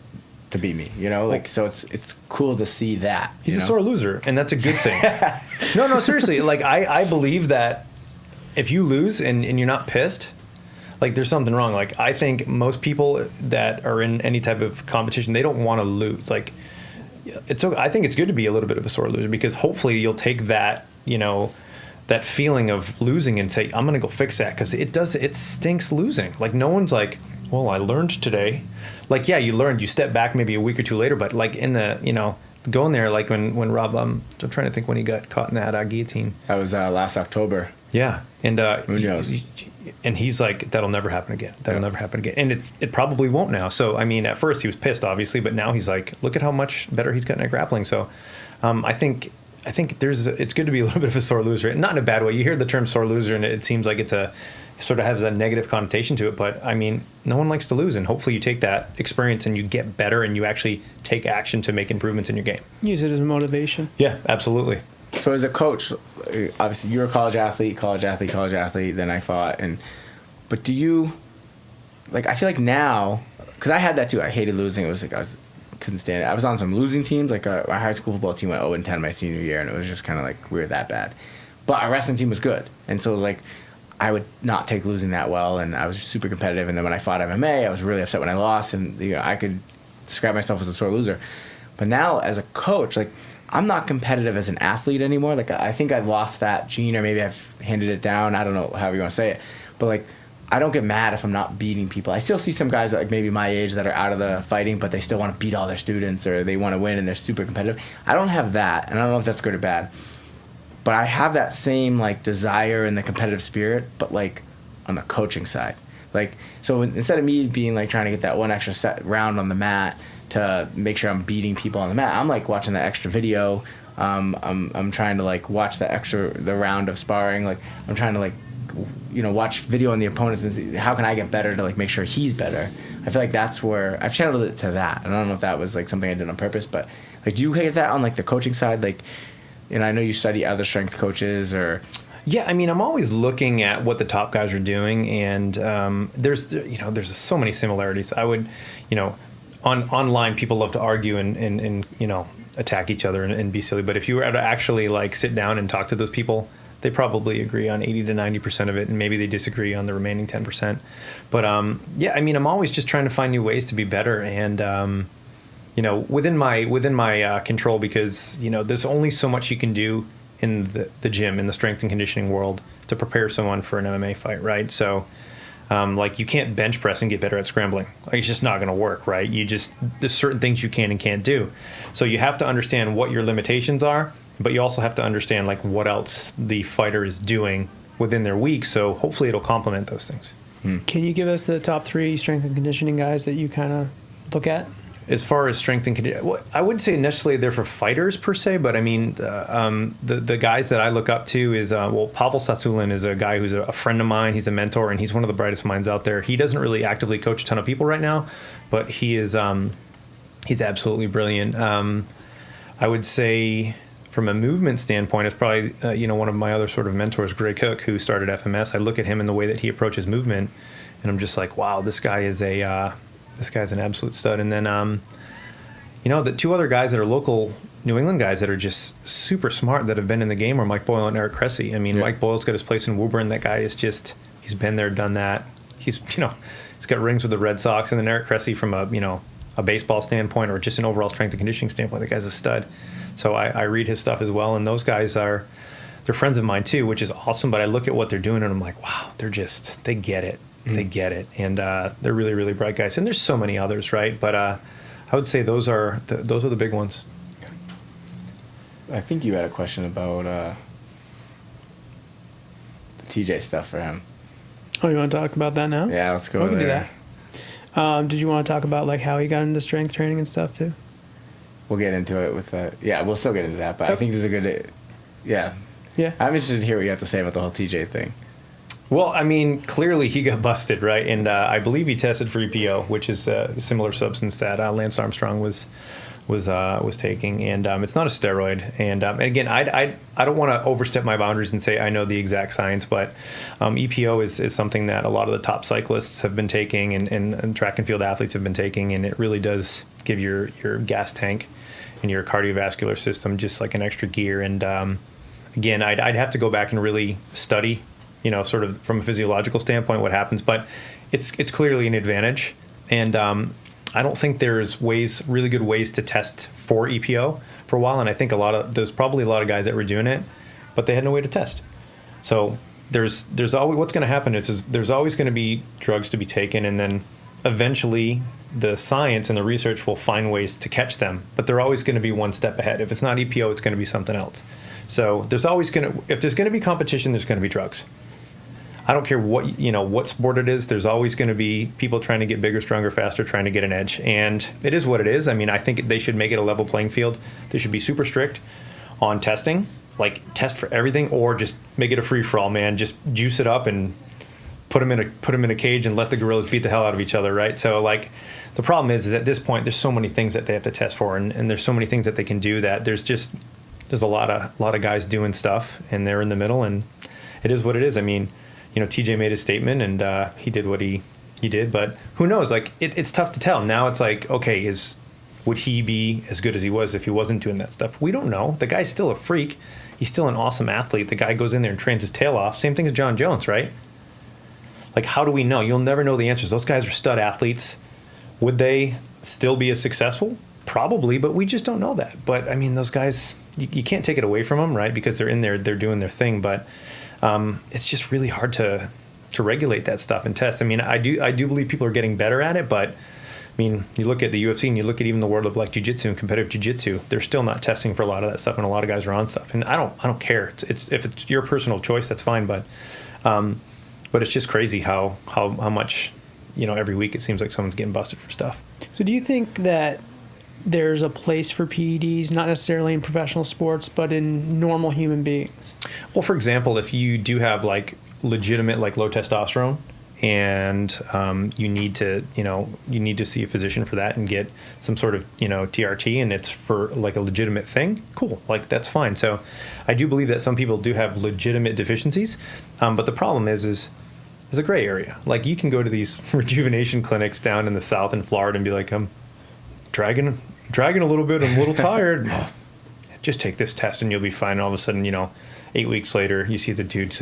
to beat me, Like so, it's cool to see that. He's a sore loser, and that's a good thing. No, seriously. Like I believe that if you lose and you're not pissed. Like there's something wrong. Like I think most people that are in any type of competition, they don't want to lose. Like I think it's good to be a little bit of a sore loser because hopefully you'll take that, that feeling of losing and say, I'm going to go fix that, because it stinks losing. Like, no one's like, well, I learned today. Like, yeah, you learned, you step back maybe a week or two later, but like in the, going there, like when Rob, I'm trying to think when he got caught in that guillotine. That was last October. Yeah. And who knows? And he's like, that'll never happen again. That'll never happen again. And it probably won't now. So, I mean, at first he was pissed, obviously, but now he's like, look at how much better he's gotten at grappling. So I think it's good to be a little bit of a sore loser. Not in a bad way. You hear the term sore loser, and it seems like it sort of has a negative connotation to it. But, I mean, no one likes to lose. And hopefully you take that experience and you get better and you actually take action to make improvements in your game. Use it as motivation. Yeah, absolutely. So as a coach, obviously you were a college athlete, then I fought. But do you, like, I feel like now, because I had that too. I hated losing. It was like couldn't stand it. I was on some losing teams. Like my high school football team went 0-10 my senior year, and it was just kind of like we were that bad. But our wrestling team was good, and so it was like I would not take losing that well, and I was super competitive. And then when I fought MMA, I was really upset when I lost, and I could describe myself as a sore loser. But now as a coach, like, I'm not competitive as an athlete anymore. Like, I think I've lost that gene, or maybe I've handed it down. I don't know however you want to say it. But, like, I don't get mad if I'm not beating people. I still see some guys that, like, maybe my age that are out of the fighting, but they still want to beat all their students, or they want to win and they're super competitive. I don't have that, and I don't know if that's good or bad. But I have that same, like, desire and the competitive spirit, but, like, on the coaching side. Like, so instead of me being, like, trying to get that one extra set round on the mat to make sure I'm beating people on the mat, I'm like watching the extra video. I'm trying to like watch the round of sparring. Like, I'm trying to like, watch video on the opponents and see how can I get better to like make sure he's better. I feel like that's where I've channeled it to that. And I don't know if that was like something I did on purpose, but like, do you get that on like the coaching side? Like, I know you study other strength coaches or. Yeah, I mean, I'm always looking at what the top guys are doing, and there's so many similarities. I would, online people love to argue and attack each other and be silly. But if you were to actually like sit down and talk to those people, they probably agree on 80 to 90% of it, and maybe they disagree on the remaining 10%. But yeah, I mean, I'm always just trying to find new ways to be better, and within my control, because there's only so much you can do in the gym, in the strength and conditioning world, to prepare someone for an MMA fight, right? So. Like, you can't bench press and get better at scrambling. Like, it's just not going to work, right? There's certain things you can and can't do. So you have to understand what your limitations are, but you also have to understand like what else the fighter is doing within their week. So hopefully it'll complement those things. Can you give us the top 3 strength and conditioning guys that you kind of look at? As far as strength and conditioning, well, I wouldn't say necessarily they're for fighters per se, but I mean, the guys that I look up to is, Pavel Tsatsouline is a guy who's a friend of mine. He's a mentor, and he's one of the brightest minds out there. He doesn't really actively coach a ton of people right now, but he is, he's absolutely brilliant. I would say from a movement standpoint, it's probably, one of my other sort of mentors, Gray Cook, who started FMS. I look at him and the way that he approaches movement, and I'm just like, wow, this guy's an absolute stud. And then, the 2 other guys that are local New England guys that are just super smart that have been in the game are Mike Boyle and Eric Cressy. I mean, yeah. Mike Boyle's got his place in Woburn. That guy is he's been there, done that. He's got rings with the Red Sox. And then Eric Cressy from a baseball standpoint, or just an overall strength and conditioning standpoint, the guy's a stud. So I read his stuff as well. And those guys they're friends of mine too, which is awesome. But I look at what they're doing and I'm like, wow, they get it. They get it, and they're really, really bright guys. And there's so many others, right? But I would say those are the big ones. I think you had a question about the TJ stuff for him. Oh, you want to talk about that now? Yeah, let's go. We can do that. Did you want to talk about like how he got into strength training and stuff too? We'll get into it with we'll still get into that. But I think there's a good. Yeah. I'm interested to hear what you have to say about the whole TJ thing. Well, I mean, clearly he got busted, right? And I believe he tested for EPO, which is a similar substance that Lance Armstrong was taking, and it's not a steroid. And again, I don't want to overstep my boundaries and say I know the exact science, but EPO is something that a lot of the top cyclists have been taking, and track and field athletes have been taking, and it really does give your gas tank and your cardiovascular system just like an extra gear. And again, I'd have to go back and really study, sort of from a physiological standpoint what happens, but it's clearly an advantage. And I don't think there's really good ways to test for EPO for a while. And I think there's probably a lot of guys that were doing it, but they had no way to test. So there's always, what's going to happen is there's always going to be drugs to be taken, and then eventually the science and the research will find ways to catch them, but they're always going to be one step ahead. If it's not EPO, it's going to be something else. So there's always if there's going to be competition, there's going to be drugs. I don't care what sport it is, there's always going to be people trying to get bigger, stronger, faster, trying to get an edge. And it is what it is. I mean, I think they should make it a level playing field. They should be super strict on testing, like test for everything, or just make it a free for all, man. Just juice it up and put them in a cage and let the gorillas beat the hell out of each other, right? So like the problem is at this point there's so many things that they have to test for, and there's so many things that they can do that there's a lot of guys doing stuff, and they're in the middle, and it is what it is. I mean, TJ made his statement, and he did what he did, but who knows? Like it's tough to tell. Now it's like, okay, would he be as good as he was if he wasn't doing that stuff? We don't know. The guy's still a freak. He's still an awesome athlete. The guy goes in there and trains his tail off. Same thing as John Jones, right? Like, how do we know? You'll never know the answers. Those guys are stud athletes. Would they still be as successful? Probably, but we just don't know that. But I mean, those guys, you can't take it away from them, right? Because they're in there, they're doing their thing. But it's just really hard to regulate that stuff and test. I mean, I do believe people are getting better at it, but I mean, you look at the UFC and you look at even the world of like jiu-jitsu and competitive jiu-jitsu, they're still not testing for a lot of that stuff, and a lot of guys are on stuff. And I don't care. It's if it's your personal choice, that's fine. But it's just crazy how much, every week it seems like someone's getting busted for stuff. So do you think that there's a place for PEDs, not necessarily in professional sports, but in normal human beings? Well, for example, if you do have like legitimate like low testosterone, and you need to see a physician for that and get some sort of TRT, and it's for like a legitimate thing, cool, like that's fine. So I do believe that some people do have legitimate deficiencies, but the problem is a gray area. Like you can go to these rejuvenation clinics down in the South in Florida and be like, I'm dragging a little bit, I'm a little tired. Just take this test and you'll be fine. And all of a sudden, 8 weeks later, you see the dude,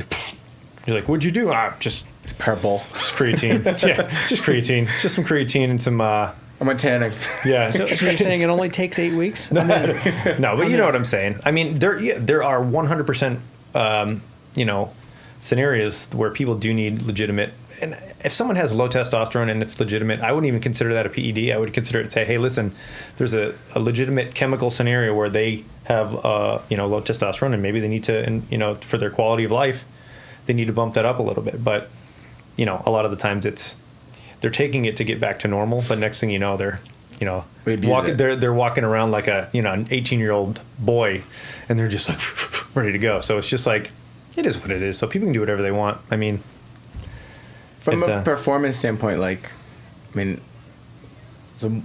you're like, what'd you do? It's purple. Just creatine. Yeah, just creatine. Just some creatine and some... I went tanning. Yeah. So you're saying it only takes 8 weeks? No, but you know what I'm saying. I mean, there are 100%, scenarios where people do need legitimate... And if someone has low testosterone and it's legitimate, I wouldn't even consider that a PED. I would consider it to say, hey, listen, there's a legitimate chemical scenario where they have, low testosterone, and maybe they need to, and, for their quality of life, they need to bump that up a little bit. But, a lot of the times they're taking it to get back to normal, but next thing you know, they're walking around like an 18-year-old boy, and they're just like ready to go. So it's just like, it is what it is. So people can do whatever they want. I mean, from a performance standpoint, so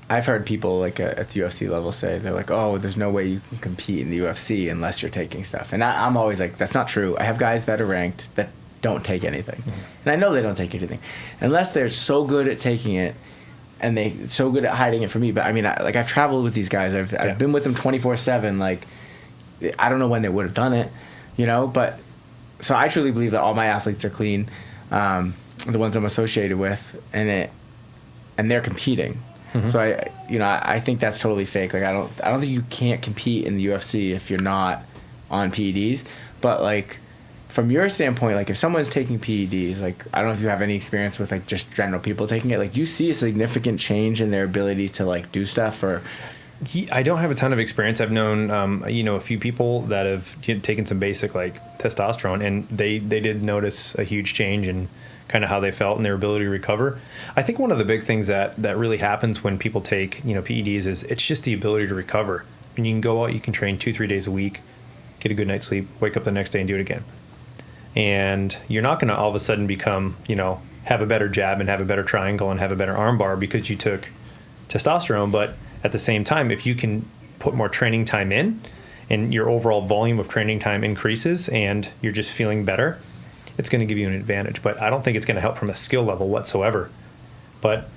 I've heard people like at the UFC level say, they're like, oh, there's no way you can compete in the UFC unless you're taking stuff. And I'm always like, that's not true. I have guys that are ranked that don't take anything. Mm-hmm. And I know they don't take anything. Unless they're so good at taking it and they're so good at hiding it from me. But I mean, I've traveled with these guys. I've been with them 24/7. Like, I don't know when they would have done it, But so I truly believe that all my athletes are clean, the ones I'm associated with, and they're competing. Mm-hmm. So I think that's totally fake. Like I don't think you can't compete in the UFC if you're not on PEDs. But like from your standpoint, like if someone's taking PEDs, like I don't know if you have any experience with like just general people taking it. Like do you see a significant change in their ability to like do stuff or? I don't have a ton of experience. I've known a few people that have taken some basic like testosterone, and they did notice a huge change in kind of how they felt and their ability to recover. I think one of the big things that really happens when people take, PEDs is it's just the ability to recover. And you can go out, you can train 2-3 days a week, get a good night's sleep, wake up the next day and do it again. And you're not going to all of a sudden become, have a better jab and have a better triangle and have a better arm bar because you took testosterone. But at the same time, if you can put more training time in and your overall volume of training time increases and you're just feeling better, it's going to give you an advantage. But I don't think it's going to help from a skill level whatsoever. But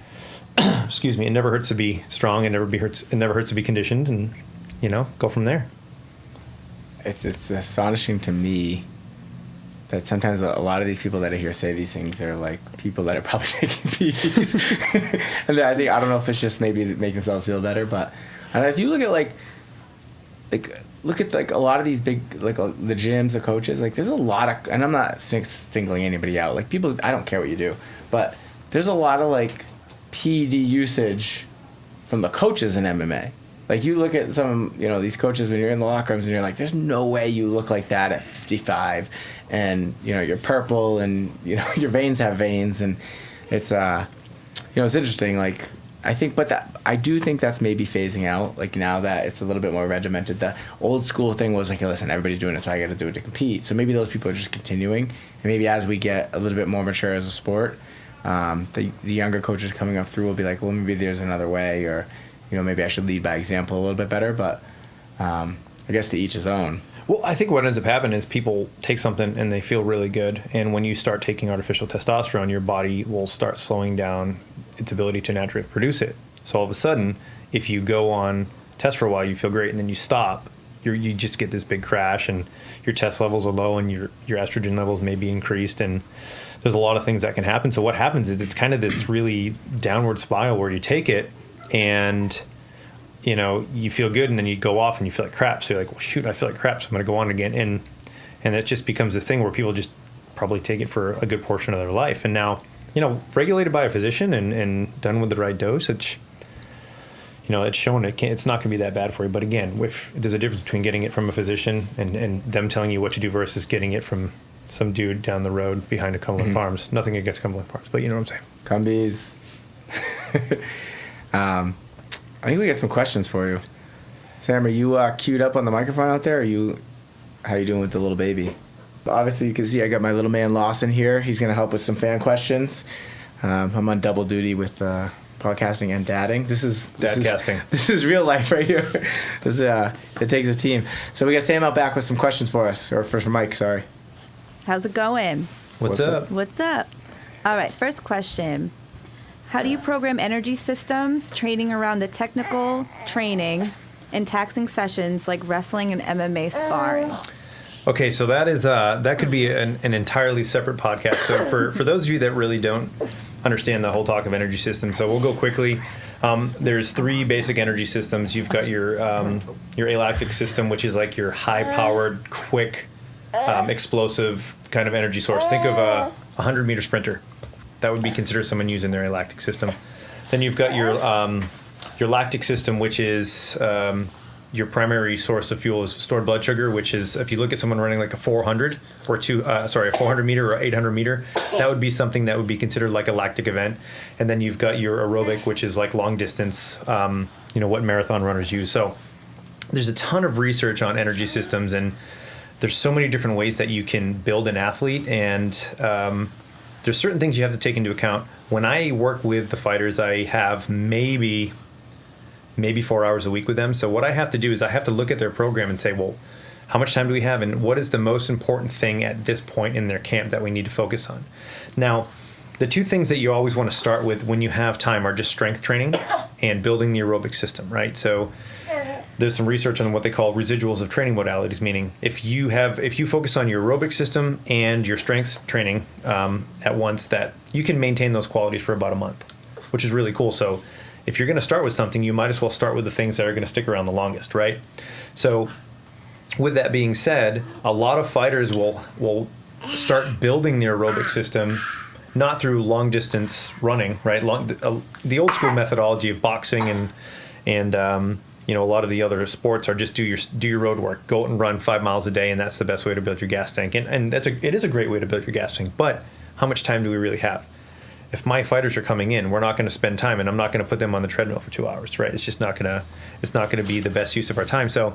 excuse me, it never hurts to be strong, and it never hurts to be conditioned, and go from there. It's astonishing to me that sometimes a lot of these people that I hear say these things are like people that are probably taking PEDs. And I don't know if it's just maybe to make themselves feel better, but if you look at like like look at like a lot of these big like the gyms, the coaches. Like there's a lot of, and I'm not singling anybody out. Like people, I don't care what you do, but there's a lot of like PED usage from the coaches in MMA. Like you look at some, these coaches when you're in the locker rooms and you're like, there's no way you look like that at 55, and you're purple and your veins have veins, and it's it's interesting. Like I do think that's maybe phasing out. Like now that it's a little bit more regimented, the old school thing was like, hey, listen, everybody's doing it, so I got to do it to compete. So maybe those people are just continuing, and maybe as we get a little bit more mature as a sport, the younger coaches coming up through will be like, well, maybe there's another way, or maybe I should lead by example a little bit better. But I guess to each his own. Well, I think what ends up happening is people take something and they feel really good. And when you start taking artificial testosterone, your body will start slowing down its ability to naturally produce it. So all of a sudden, if you go on test for a while, you feel great, and then you stop, you just get this big crash, and your test levels are low, and your estrogen levels may be increased, and there's a lot of things that can happen. So what happens is it's kind of this really downward spiral where you take it and you feel good, and then you go off and you feel like crap. So you're like, well, shoot, I feel like crap, so I'm going to go on again. And it just becomes this thing where people just probably take it for a good portion of their life. And now, regulated by a physician and done with the right dosage, it's shown it's not going to be that bad for you. But again, there's a difference between getting it from a physician and them telling you what to do versus getting it from some dude down the road behind a Cumberland Farms. Nothing against Cumberland Farms, but you know what I'm saying. Cumbies. I think we got some questions for you. Sam, are you queued up on the microphone out there? How you doing with the little baby? Obviously, you can see I got my little man Lawson here. He's going to help with some fan questions. I'm on double duty with podcasting and dadding. This is real life right here. It takes a team. So we got Sam out back with some questions for us, or for Mike, sorry. How's it going? What's up? What's up? All right, first question. How do you program energy systems, training around the technical training and taxing sessions like wrestling and MMA sparring? Okay, so that could be an entirely separate podcast. So for those of you that really don't understand the whole talk of energy systems, so we'll go quickly. There's 3 basic energy systems. You've got your alactic system, which is like your high-powered, quick, explosive kind of energy source. Think of a 100-meter sprinter. That would be considered someone using their lactic system. Then you've got your lactic system, which is your primary source of fuel is stored blood sugar, which is, if you look at someone running like a 400 or a 400 meter or 800 meter, that would be something that would be considered like a lactic event. And then you've got your aerobic, which is like long distance, what marathon runners use. So there's a ton of research on energy systems, and there's so many different ways that you can build an athlete, and there's certain things you have to take into account. When I work with the fighters, I have maybe 4 hours a week with them. So what I have to do is I have to look at their program and say, well, how much time do we have, and what is the most important thing at this point in their camp that we need to focus on? Now, the 2 things that you always want to start with when you have time are just strength training and building the aerobic system, right? So there's some research on what they call residuals of training modalities, meaning if you focus on your aerobic system and your strength training at once, that you can maintain those qualities for about a month, which is really cool. So if you're going to start with something, you might as well start with the things that are going to stick around the longest, right? So with that being said, a lot of fighters will start building their aerobic system not through long distance running, right? The old school methodology of boxing and a lot of the other sports are just do your road work, go out and run 5 miles a day, and that's the best way to build your gas tank. And it is a great way to build your gas tank. But how much time do we really have? If my fighters are coming in, we're not going to spend time, and I'm not going to put them on the treadmill for 2 hours, right? It's just not going to be the best use of our time. So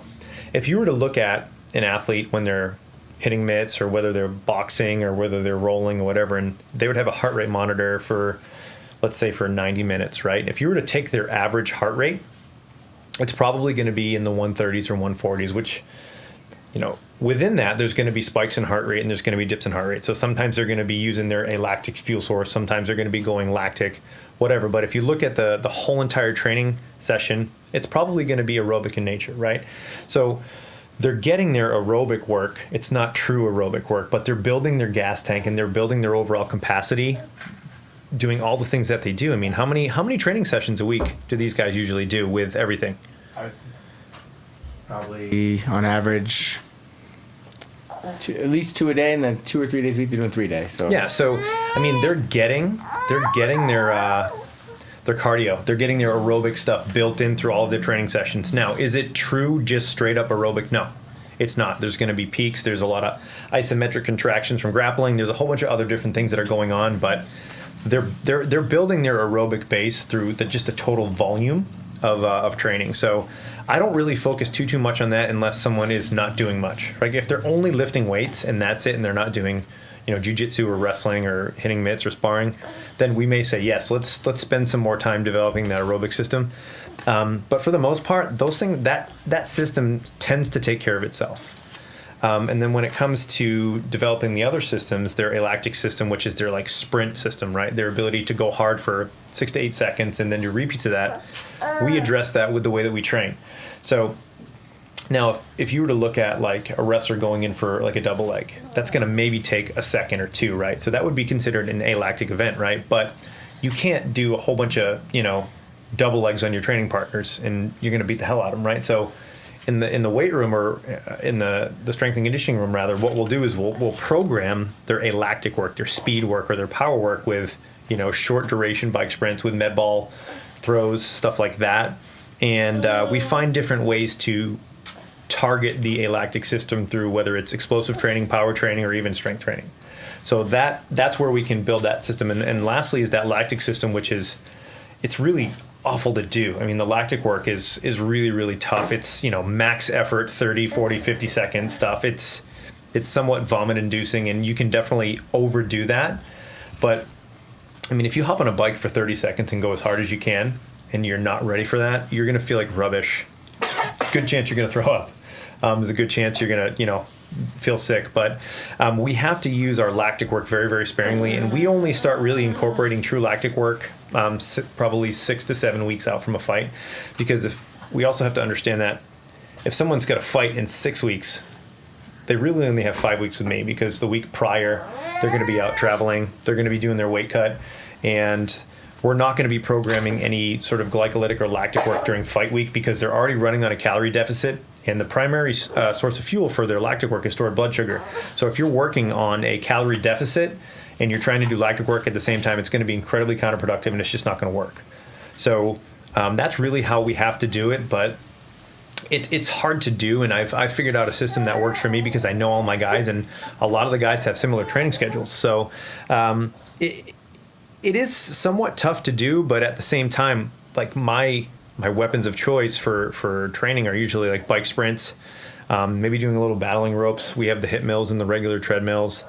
if you were to look at an athlete when they're hitting mitts, or whether they're boxing, or whether they're rolling or whatever, and they would have a heart rate monitor for, let's say, for 90 minutes, right? If you were to take their average heart rate, it's probably going to be in the 130s or 140s, which, within that, there's going to be spikes in heart rate and there's going to be dips in heart rate. So sometimes they're going to be using their alactic fuel source. Sometimes they're going to be going lactic, whatever. But if you look at the whole entire training session, it's probably going to be aerobic in nature, right? So they're getting their aerobic work. It's not true aerobic work, but they're building their gas tank and they're building their overall capacity, doing all the things that they do. I mean, how many training sessions a week do these guys usually do with everything? Probably on average, at least 2 a day, and then 2 or 3 days a week they're doing 3 days. So Yeah, so I mean they're getting their cardio, they're getting their aerobic stuff built in through all of their training sessions. Now, is it true just straight up aerobic? No, it's not. There's going to be peaks. There's a lot of isometric contractions from grappling. There's a whole bunch of other different things that are going on, but they're building their aerobic base through just a total volume of training. So I don't really focus too much on that unless someone is not doing much. Like if they're only lifting weights and that's it, and they're not doing, jiu-jitsu or wrestling or hitting mitts or sparring, then we may say yes. Let's spend some more time developing that aerobic system. But for the most part, those things that system tends to take care of itself. And then when it comes to developing the other systems, their lactic system, which is their like sprint system, right? Their ability to go hard for 6 to 8 seconds and then do repeats of that. We address that with the way that we train. So now if you were to look at like a wrestler going in for like a double leg, that's going to maybe take a second or two, right? So that would be considered an alactic event, right? But you can't do a whole bunch of, double legs on your training partners and you're going to beat the hell out of them, right? So in the weight room or in the strength and conditioning room rather, what we'll do is we'll program their alactic work, their speed work, or their power work with, short duration bike sprints with med ball throws, stuff like that. And we find different ways to target the alactic system through whether it's explosive training, power training, or even strength training. So that's where we can build that system. And lastly is that lactic system, which it's really awful to do. I mean, the lactic work is really, really tough. It's, max effort, 30, 40, 50 second stuff. It's somewhat vomit inducing and you can definitely overdo that. But I mean, if you hop on a bike for 30 seconds and go as hard as you can and you're not ready for that, you're going to feel like rubbish. Good chance you're going to throw up. There's a good chance you're going to, feel sick. But we have to use our lactic work very, very sparingly. And we only start really incorporating true lactic work probably 6 to 7 weeks out from a fight. Because we also have to understand that if someone's got a fight in 6 weeks, they really only have 5 weeks with me because the week prior, they're going to be out traveling. They're going to be doing their weight cut. And we're not going to be programming any sort of glycolytic or lactic work during fight week because they're already running on a calorie deficit. And the primary source of fuel for their lactic work is stored blood sugar. So if you're working on a calorie deficit and you're trying to do lactic work at the same time, it's going to be incredibly counterproductive and it's just not going to work. So that's really how we have to do it. But it's hard to do, and I've figured out a system that works for me because I know all my guys, and a lot of the guys have similar training schedules. So it is somewhat tough to do, but at the same time, like my weapons of choice for training are usually like bike sprints, maybe doing a little battling ropes. We have the hip mills and the regular treadmills,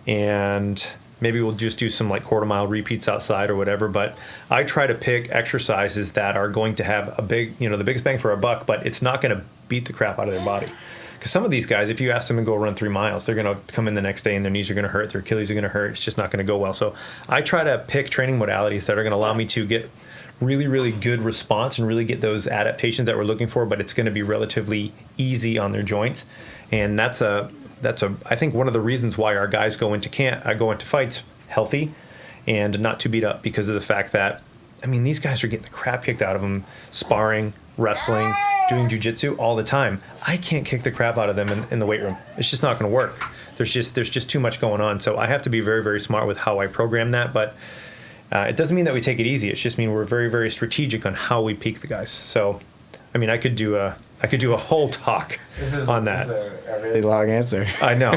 and maybe we'll just do some like quarter mile repeats outside or whatever. But I try to pick exercises that are going to have a big, the biggest bang for a buck, but it's not going to beat the crap out of their body. Because some of these guys, if you ask them to go run 3 miles, they're going to come in the next day and their knees are going to hurt, their Achilles are going to hurt. It's just not going to go well. So I try to pick training modalities that are going to allow me to get really, really good response and really get those adaptations that we're looking for, but it's going to be relatively easy on their joints. And that's I think one of the reasons why our guys go into fights healthy and not too beat up, because of the fact that, I mean, these guys are getting the crap kicked out of them, sparring, wrestling, doing jiu-jitsu all the time. I can't kick the crap out of them in the weight room. It's just not going to work. There's just too much going on. So I have to be very, very smart with how I program that. But it doesn't mean that we take it easy. It's just mean we're very, very strategic on how we peak the guys. So, I mean, I could do a whole talk on that. This is a really long answer. I know.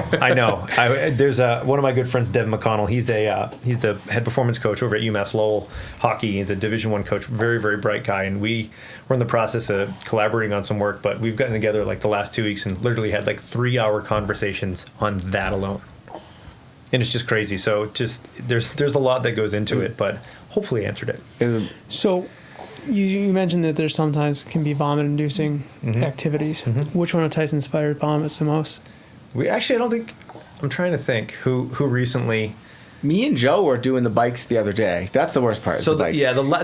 There's one of my good friends, Devin McConnell. He's the head performance coach over at UMass Lowell Hockey. He's a Division I coach, very, very bright guy. And we're in the process of collaborating on some work, but we've gotten together like the last 2 weeks and literally had like 3-hour conversations on that alone. And it's just crazy. So there's a lot that goes into it, but hopefully answered it. So you mentioned that there sometimes can be vomit-inducing activities. Mm-hmm. Which one of Tyson's fighters vomits the most? I'm trying to think who recently. Me and Joe were doing the bikes the other day. That's the worst part. So the bikes.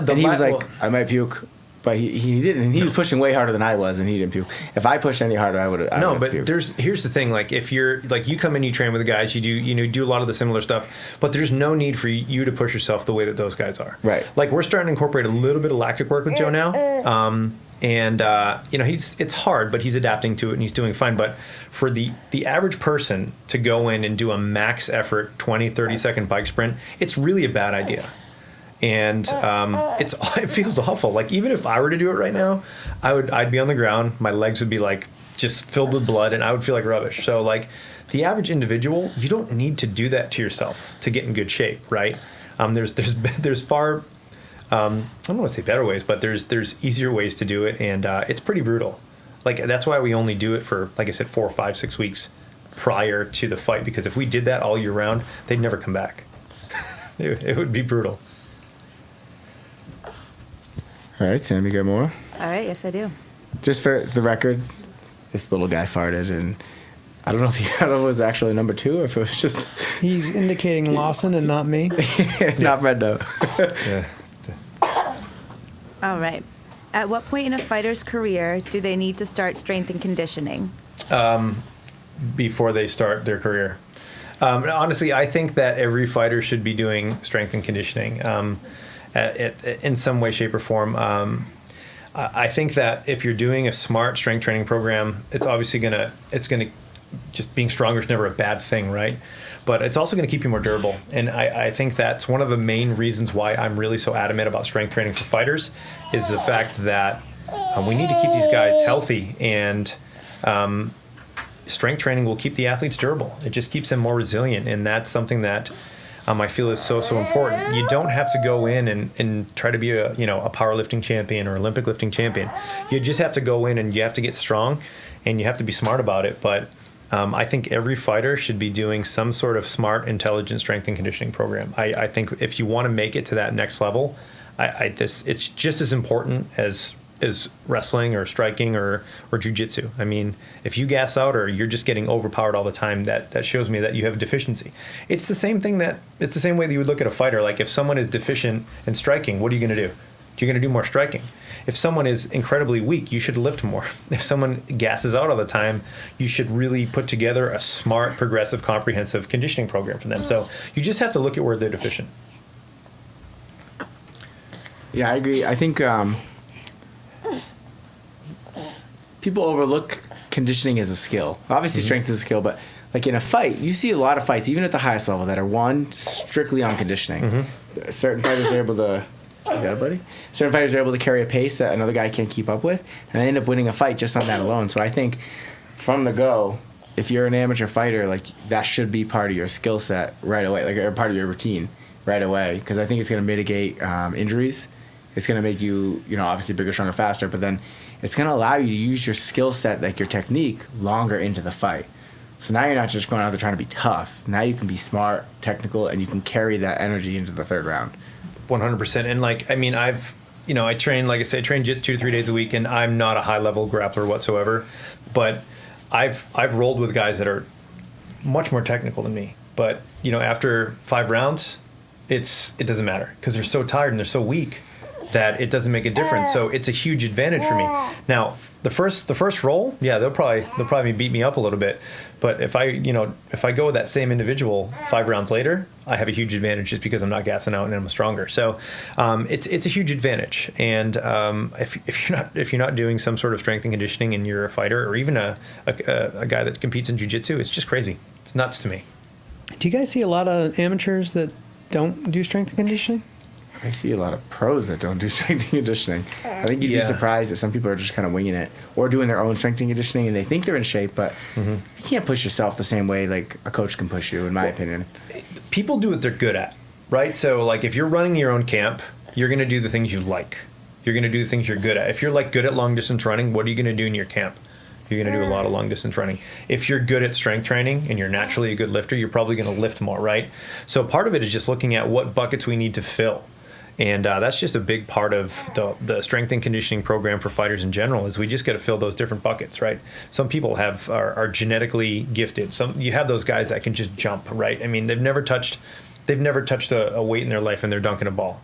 and he was like, I might puke. But he didn't. And he was pushing way harder than I was, and he didn't. If I pushed any harder, I would have. No, but here's the thing. Like, if you're like, you come in, you train with the guys, you do a lot of the similar stuff, but there's no need for you to push yourself the way that those guys are. Right. Like, we're starting to incorporate a little bit of lactic work with Joe now. It's hard, but he's adapting to it and he's doing fine. But for the average person to go in and do a max effort 20, 30-second bike sprint, it's really a bad idea. And it feels awful. Like, even if I were to do it right now, I'd be on the ground, my legs would be like just filled with blood, and I would feel like rubbish. So, like, the average individual, you don't need to do that to yourself to get in good shape, right? There's far I don't want to say better ways, but there's easier ways to do it, and it's pretty brutal. Like, that's why we only do it for, like I said, 4 or 5, 6 weeks prior to the fight, because if we did that all year round, they'd never come back. It would be brutal. All right, Sam, you got more? All right, yes, I do. Just for the record, this little guy farted, and I don't know if it was actually number 2 or if it was just... He's indicating Lawson and not me. Not Brendo. Yeah. All right. At what point in a fighter's career do they need to start strength and conditioning? Before they start their career. Honestly, I think that every fighter should be doing strength and conditioning in some way, shape, or form. I think that if you're doing a smart strength training program, it's obviously just being stronger is never a bad thing, right? But it's also going to keep you more durable. And I think that's one of the main reasons why I'm really so adamant about strength training for fighters, is the fact that we need to keep these guys healthy, and strength training will keep the athletes durable. It just keeps them more resilient, and that's something that I feel is so important. You don't have to go in and try to be a powerlifting champion or Olympic lifting champion. You just have to go in and you have to get strong, and you have to be smart about it. But I think every fighter should be doing some sort of smart, intelligent strength and conditioning program. I think if you want to make it to that next level, it's just as important as wrestling or striking or jiu-jitsu. I mean, if you gas out or you're just getting overpowered all the time, that shows me that you have a deficiency. It's the same way that you would look at a fighter. Like, if someone is deficient in striking, what are you going to do? You're going to do more striking. If someone is incredibly weak, you should lift more. If someone gasses out all the time, you should really put together a smart, progressive, comprehensive conditioning program for them. So you just have to look at where they're deficient. Yeah, I agree. I think people overlook conditioning as a skill. Obviously, strength is a skill, but like in a fight, you see a lot of fights, even at the highest level, that are strictly on conditioning. Certain fighters are able to... You got it, buddy? Certain fighters are able to carry a pace that another guy can't keep up with, and they end up winning a fight just on that alone. So I think from the go, if you're an amateur fighter, like, that should be part of your skill set right away, like, or part of your routine right away, because I think it's going to mitigate injuries. It's going to make you, obviously bigger, stronger, faster, but then it's going to allow you to use your skill set, like your technique, longer into the fight. So now you're not just going out there trying to be tough. Now you can be smart, technical, and you can carry that energy into the third round. 100%. And I train, like I say, I train jits 2 to 3 days a week, and I'm not a high level grappler whatsoever, but I've rolled with guys that are much more technical than me. But, after 5 rounds, it doesn't matter, because they're so tired and they're so weak that it doesn't make a difference. So it's a huge advantage for me. Now, the first roll, yeah, they'll probably beat me up a little bit. But if I go with that same individual 5 rounds later, I have a huge advantage just because I'm not gassing out and I'm stronger. So it's a huge advantage. And if you're not doing some sort of strength and conditioning and you're a fighter, or even a guy that competes in jiu-jitsu, it's just crazy. It's nuts to me. Do you guys see a lot of amateurs that don't do strength and conditioning? I see a lot of pros that don't do strength and conditioning. I think you'd be surprised that some people are just kind of winging it or doing their own strength and conditioning, and they think they're in shape, but you can't push yourself the same way like a coach can push you, in my opinion. People do what they're good at, right? So, like, if you're running your own camp, you're going to do the things you like. You're going to do the things you're good at. If you're, like, good at long-distance running, what are you going to do in your camp? You're going to do a lot of long-distance running. If you're good at strength training and you're naturally a good lifter, you're probably going to lift more, right? So part of it is just looking at what buckets we need to fill. And that's just a big part of the strength and conditioning program for fighters in general, is we just got to fill those different buckets, right? Some people are genetically gifted. You have those guys that can just jump, right? I mean, they've never touched a weight in their life and they're dunking a ball.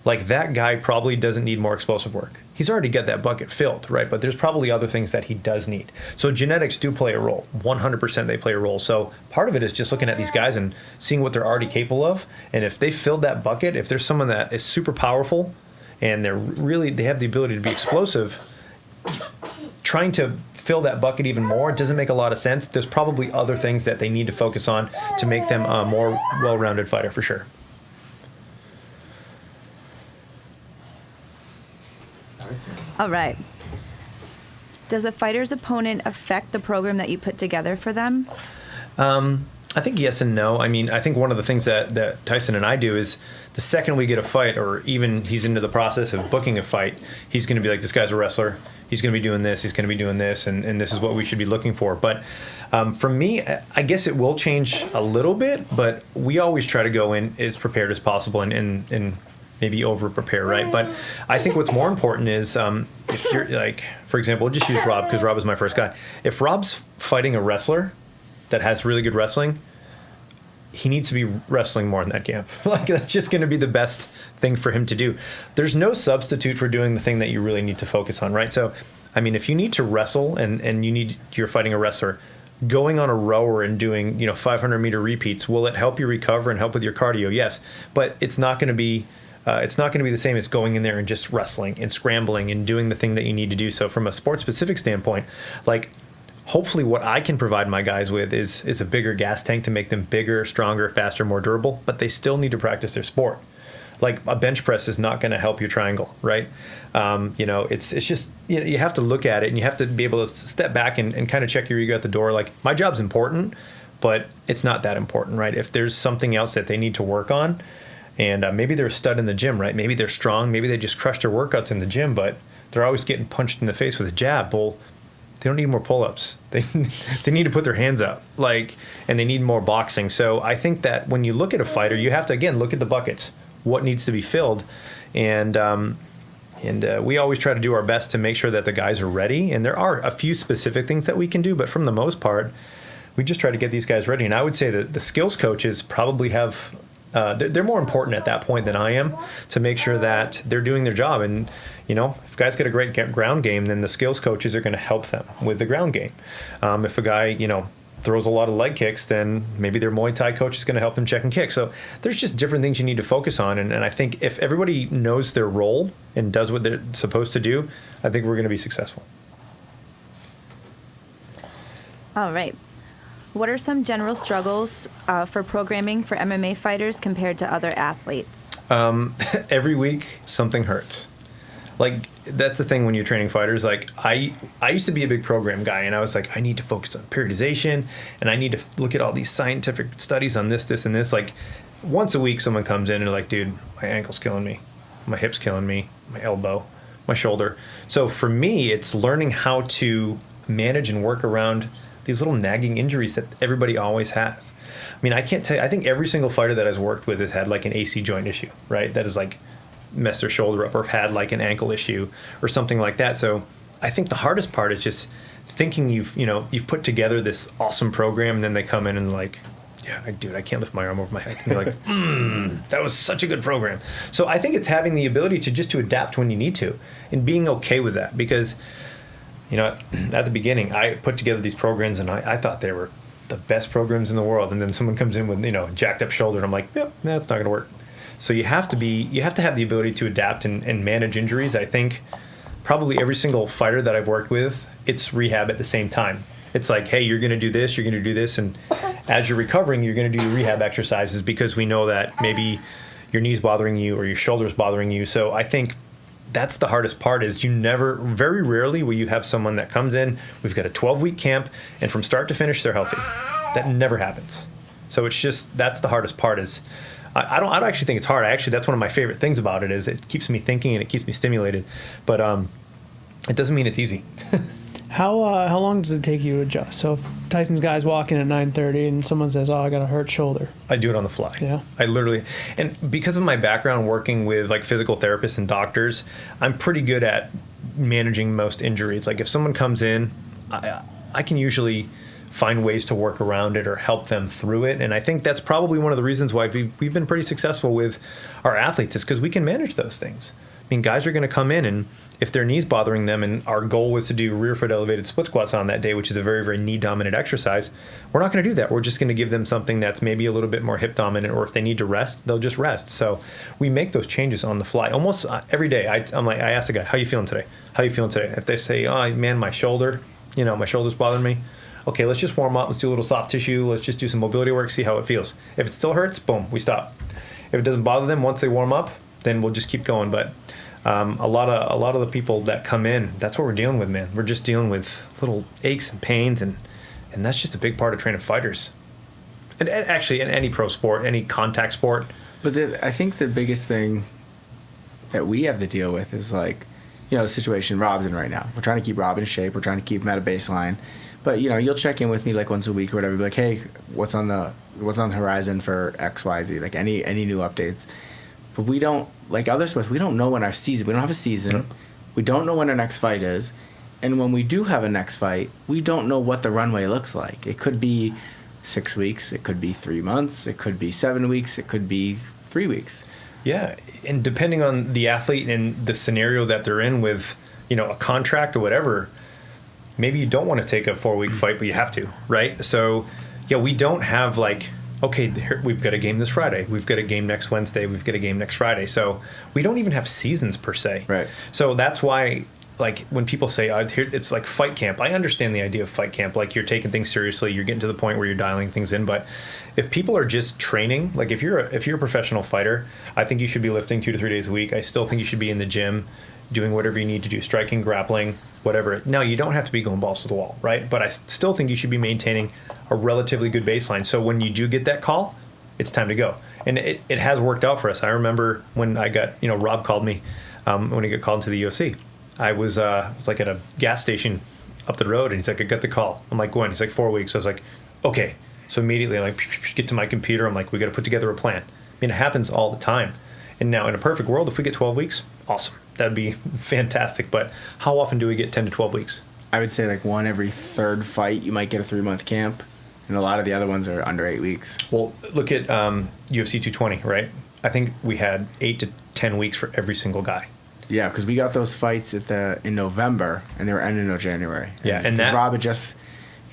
like that guy probably doesn't need more explosive work. He's already got that bucket filled, right? But there's probably other things that he does need. So genetics do play a role. 100% they play a role. So part of it is just looking at these guys and seeing what they're already capable of. And if they filled that bucket, if there's someone that is super powerful and they have the ability to be explosive, trying to fill that bucket even more doesn't make a lot of sense. There's probably other things that they need to focus on to make them a more well-rounded fighter for sure. All right. Does a fighter's opponent affect the program that you put together for them? I think yes and no. I mean, I think one of the things that Tyson and I do is the second we get a fight, or even he's into the process of booking a fight, he's going to be like, this guy's a wrestler. He's going to be doing this. He's going to be doing this. And this is what we should be looking for. But for me, I guess it will change a little bit, but we always try to go in as prepared as possible and maybe over prepare, right? But I think what's more important is if you're like, for example, we'll just use Rob because Rob was my first guy. If Rob's fighting a wrestler that has really good wrestling, he needs to be wrestling more in that camp. Like that's just going to be the best thing for him to do. There's no substitute for doing the thing that you really need to focus on, right? So, I mean, if you need to wrestle and you're fighting a wrestler, going on a rower and doing 500-meter repeats, will it help you recover and help with your cardio? Yes, but it's not going to be the same as going in there and just wrestling and scrambling and doing the thing that you need to do. So from a sport-specific standpoint, like hopefully what I can provide my guys with is a bigger gas tank to make them bigger, stronger, faster, more durable, but they still need to practice their sport. Like a bench press is not going to help your triangle, right? It's just, you have to look at it and you have to be able to step back and kind of check your ego at the door. Like my job's important, but it's not that important, right? If there's something else that they need to work on, and maybe they're a stud in the gym, right? Maybe they're strong. Maybe they just crushed their workouts in the gym, but they're always getting punched in the face with a jab. Well, they don't need more pull-ups. They need to put their hands up, and they need more boxing. So I think that when you look at a fighter, you have to, again, look at the buckets, what needs to be filled. And we always try to do our best to make sure that the guys are ready. And there are a few specific things that we can do, but from the most part, we just try to get these guys ready. And I would say that the skills coaches probably have... they're more important at that point than I am to make sure that they're doing their job. And, if guys get a great ground game, then the skills coaches are going to help them with the ground game. If a guy, throws a lot of leg kicks, then maybe their Muay Thai coach is going to help them check and kick. So there's just different things you need to focus on. And I think if everybody knows their role and does what they're supposed to do, I think we're going to be successful. All right. What are some general struggles for programming for MMA fighters compared to other athletes? Every week, something hurts. Like, that's the thing when you're training fighters. Like, I used to be a big program guy, and I was like, I need to focus on periodization, and I need to look at all these scientific studies on this, and this. Like, once a week, someone comes in and they're like, dude, my ankle's killing me. My hip's killing me. My elbow. My shoulder. So for me, it's learning how to manage and work around these little nagging injuries that everybody always has. I mean, I can't tell you, I think every single fighter that I've worked with has had like an AC joint issue, right? That is like messed their shoulder up or had like an ankle issue or something like that. So I think the hardest part is just thinking you've put together this awesome program, and then they come in and like, yeah, dude, I can't lift my arm over my head. And you're like, that was such a good program. So I think it's having the ability to adapt when you need to and being okay with that, because at the beginning, I put together these programs and I thought they were the best programs in the world. And then someone comes in with, a jacked up shoulder and I'm like, yep, that's not going to work. So you have to have the ability to adapt and manage injuries. I think probably every single fighter that I've worked with, it's rehab at the same time. It's like, hey, you're going to do this, you're going to do this. And as you're recovering, you're going to do your rehab exercises because we know that maybe your knee's bothering you or your shoulder's bothering you. So I think that's the hardest part is very rarely will you have someone that comes in, we've got a 12-week camp, and from start to finish, they're healthy. That never happens. So it's just, that's the hardest part is, I don't actually think it's hard. That's one of my favorite things about it is it keeps me thinking and it keeps me stimulated. But it doesn't mean it's easy. How long does it take you to adjust? So if Tyson's guy's walking at 9:30 and someone says, "Oh, I got a hurt shoulder," I do it on the fly. Yeah. I literally, and because of my background working with like physical therapists and doctors, I'm pretty good at managing most injuries. Like if someone comes in, I can usually find ways to work around it or help them through it. And I think that's probably one of the reasons why we've been pretty successful with our athletes, is because we can manage those things. I mean, guys are going to come in, and if their knee's bothering them, and our goal was to do rear foot elevated split squats on that day, which is a very, very knee dominant exercise, we're not going to do that. We're just going to give them something that's maybe a little bit more hip dominant, or if they need to rest, they'll just rest. So we make those changes on the fly almost every day. I ask the guy, how you feeling today? How you feeling today? If they say, oh man, my shoulder's bothering me. Okay, let's just warm up. Let's do a little soft tissue. Let's just do some mobility work, see how it feels. If it still hurts, boom, we stop. If it doesn't bother them once they warm up, then we'll just keep going. But a lot of the people that come in, that's what we're dealing with, man. We're just dealing with little aches and pains, and that's just a big part of training fighters. And actually, in any pro sport, any contact sport. But I think the biggest thing that we have to deal with is the situation Rob's in right now. We're trying to keep Rob in shape. We're trying to keep him at a baseline. But you'll check in with me once a week or whatever. Be like, hey, what's on the horizon for X, Y, Z? Like any new updates. But we don't, like other sports, we don't know when our season, we don't have a season. Nope. We don't know when our next fight is. And when we do have a next fight, we don't know what the runway looks like. It could be 6 weeks. It could be 3 months. It could be 7 weeks. It could be 3 weeks. Yeah. And depending on the athlete and the scenario that they're in with, a contract or whatever, maybe you don't want to take a 4-week fight, but you have to, right? So, yeah, we don't have okay, we've got a game this Friday. We've got a game next Wednesday. We've got a game next Friday. So we don't even have seasons per se. Right. So that's why, when people say it's like fight camp, I understand the idea of fight camp. Like, you're taking things seriously. You're getting to the point where you're dialing things in. But if people are just training, if you're a professional fighter, I think you should be lifting 2 to 3 days a week. I still think you should be in the gym doing whatever you need to do, striking, grappling, whatever. Now, you don't have to be going balls to the wall, right? But I still think you should be maintaining a relatively good baseline. So when you do get that call, it's time to go. And it has worked out for us. I remember when I got, Rob called me when he got called into the UFC. I was at a gas station up the road, and he's like, I got the call. I'm like, when? He's like, 4 weeks. I was like, okay. So immediately I get to my computer. I'm like, we got to put together a plan. I mean, it happens all the time. And now in a perfect world, if we get 12 weeks, awesome. That'd be fantastic. But how often do we get 10 to 12 weeks? I would say one every third fight, you might get a 3-month camp. And a lot of the other ones are under 8 weeks. Well, look at UFC 220, right? I think we had 8 to 10 weeks for every single guy. Yeah, because we got those fights in November, and they were ending in January. Yeah, and that Rob just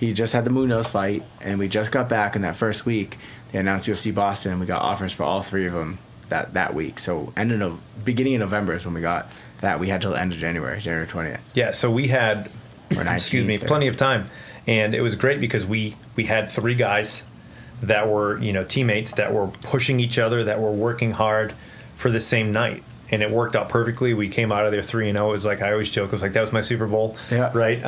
had the Munoz fight, and we just got back in that first week. They announced UFC Boston, and we got offers for all 3 of them that week. So beginning of November is when we got that. We had till the end of January 20th. Yeah, so we had plenty of time. And it was great because we had 3 guys that were, teammates that were pushing each other, that were working hard for the same night. And it worked out perfectly. We came out of there 3-0. It was like, I always joke, it was like, that was my Super Bowl. Yeah. Right?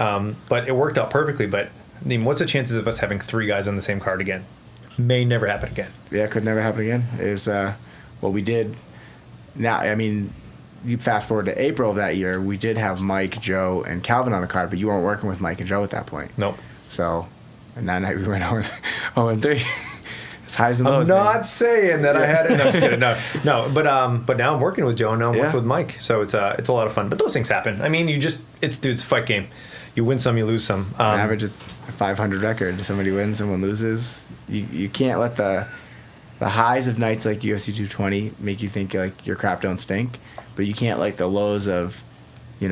But it worked out perfectly. But I mean, what's the chances of us having 3 guys on the same card again? May never happen again. Yeah, it could never happen again. It was what we did. Now, I mean, you fast forward to April of that year, we did have Mike, Joe, and Calvin on the card, but you weren't working with Mike and Joe at that point. Nope. So, and that night we went 0-3. It's highs and I'm lows. not saying that I had it. No, I'm just kidding. No. But now I'm working with Joe, and now I'm working with Mike. So it's a lot of fun. But those things happen. I mean, it's a fight game. You win some, you lose some. On average, it's a 500 record. Somebody wins, someone loses. You can't let the highs of nights like UFC 220 make you think like your crap don't stink, but you can't like the lows of the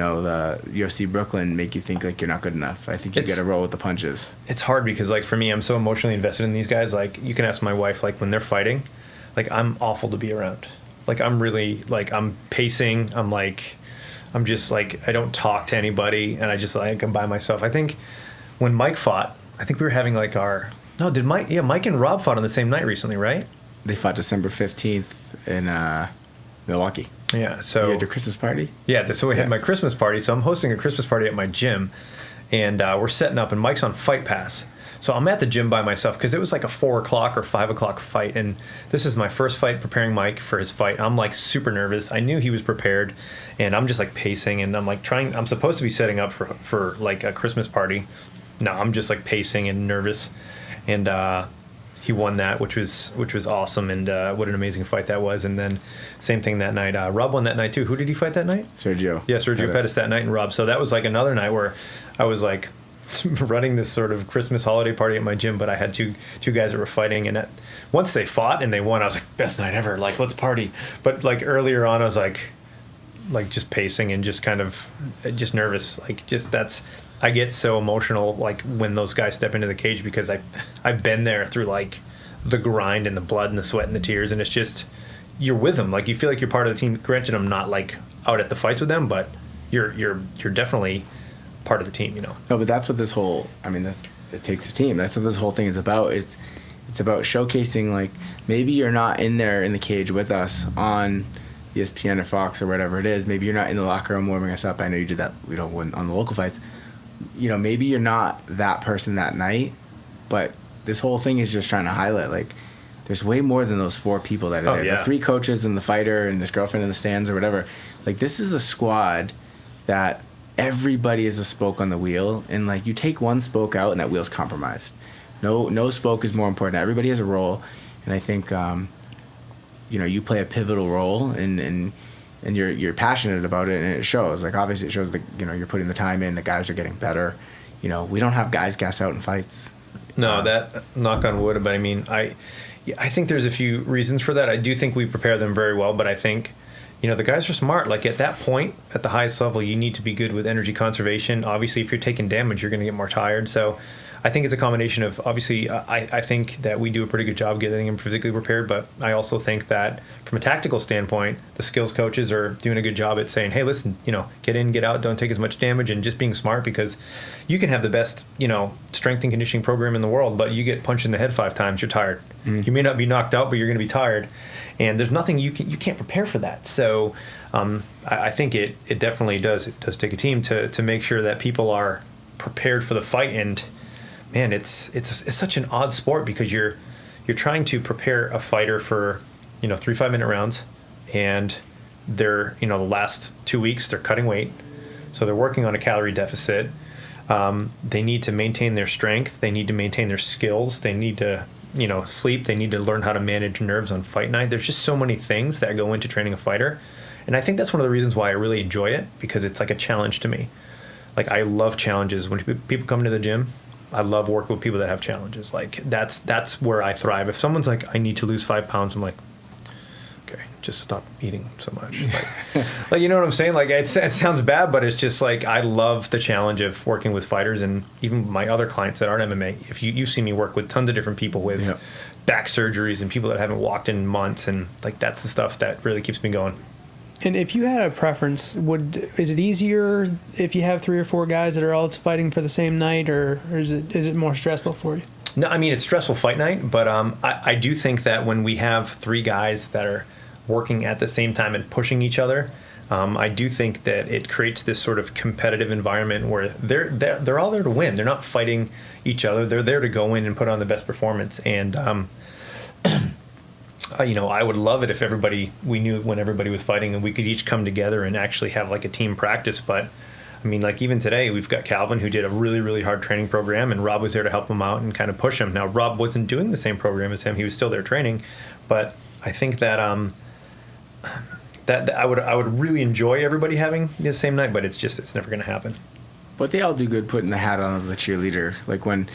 UFC Brooklyn make you think like you're not good enough. I think you got to roll with the punches. It's hard because for me, I'm so emotionally invested in these guys. You can ask my wife, when they're fighting, I'm awful to be around. I'm really I'm pacing. I'm just I don't talk to anybody, and I just I'm by myself. I think when Mike fought, I think we were having Mike and Rob fought on the same night recently, right? They fought December 15th in Milwaukee. Yeah, so you had your Christmas party? Yeah, so we had my Christmas party. So I'm hosting a Christmas party at my gym, and we're setting up, and Mike's on Fight Pass. So I'm at the gym by myself because it was like a 4 o'clock or 5 o'clock fight, and this is my first fight preparing Mike for his fight. I'm super nervous. I knew he was prepared, and I'm just pacing, and I'm trying. I'm supposed to be setting up for a Christmas party. No, I'm just pacing and nervous, and he won that, which was awesome, and what an amazing fight that was. And then same thing that night. Rob won that night too. Who did he fight that night? Sergio. Yeah, Sergio Pettis that night, and Rob. So that was another night where I was running this sort of Christmas holiday party at my gym, but I had two guys that were fighting, and once they fought and they won, I was like, best night ever, like, let's party. But like earlier on, I was like just pacing and just kind of just nervous, like just I get so emotional like when those guys step into the cage, because I've been there through like the grind and the blood and the sweat and the tears, and it's just, you're with them, like you feel like you're part of the team. Granted, I'm not like out at the fights with them, but you're definitely part of the team, you know. No, but that's what this whole, I mean, it takes a team. That's what this whole thing is about. It's about showcasing, like, maybe you're not in there in the cage with us on ESPN or Fox or whatever it is. Maybe you're not in the locker room warming us up. I know you did that, on the local fights. You know, maybe you're not that person that night, but this whole thing is just trying to highlight, like, there's way more than those 4 people that are there. Yeah. The 3 coaches and the fighter and this girlfriend in the stands or whatever. Like, this is a squad that everybody is a spoke on the wheel, and like you take one spoke out and that wheel's compromised. No spoke is more important. Everybody has a role, and I think you play a pivotal role, and you're passionate about it, and it shows. Like, obviously it shows that you're putting the time in. The guys are getting better. We don't have guys gas out in fights. No, that, knock on wood, but I mean, I think there's a few reasons for that. I do think we prepare them very well, but I think the guys are smart. Like, at that point, at the highest level, you need to be good with energy conservation. Obviously, if you're taking damage, you're going to get more tired. So I think it's a combination of, obviously, I think that we do a pretty good job getting them physically prepared, but I also think that from a tactical standpoint, the skills coaches are doing a good job at saying, hey, listen, get in, get out, don't take as much damage, and just being smart, because you can have the best, strength and conditioning program in the world, but you get punched in the head 5 times, you're tired. Mm-hmm. You may not be knocked out, but you're going to be tired. And there's nothing you can't prepare for that. So I think it definitely does. It does take a team to make sure that people are prepared for the fight. And man, it's such an odd sport, because you're trying to prepare a fighter for 3 5-minute rounds, and they're the last 2 weeks they're cutting weight, so they're working on a calorie deficit. They need to maintain their strength. They need to maintain their skills. They need to sleep. They need to learn how to manage nerves on fight night. There's just so many things that go into training a fighter. And I think that's one of the reasons why I really enjoy it, because it's like a challenge to me. Like, I love challenges. When people come to the gym, I love working with people that have challenges. Like, that's where I thrive. If someone's like, I need to lose 5 pounds, I'm like, okay, just stop eating so much. Like, you know what I'm saying? Like, it sounds bad, but it's just like, I love the challenge of working with fighters, and even my other clients that aren't MMA. If you see me work with tons of different people with back surgeries and people that haven't walked in months, and like, that's the stuff that really keeps me going. And if you had a preference, is it easier if you have 3 or 4 guys that are all fighting for the same night, or is it more stressful for you? No, I mean, it's stressful fight night, but I do think that when we have 3 guys that are working at the same time and pushing each other, I do think that it creates this sort of competitive environment where they're all there to win. They're not fighting each other. They're there to go in and put on the best performance. And I would love it if we knew when everybody was fighting, and we could each come together and actually have like a team practice. But I mean, like, even today, we've got Calvin, who did a really, really hard training program, and Rob was there to help him out and kind of push him. Now, Rob wasn't doing the same program as him. He was still there training. But I think that that I would really enjoy everybody having the same night, but it's never going to happen. But they all do good putting the hat on of the cheerleader. Like, when,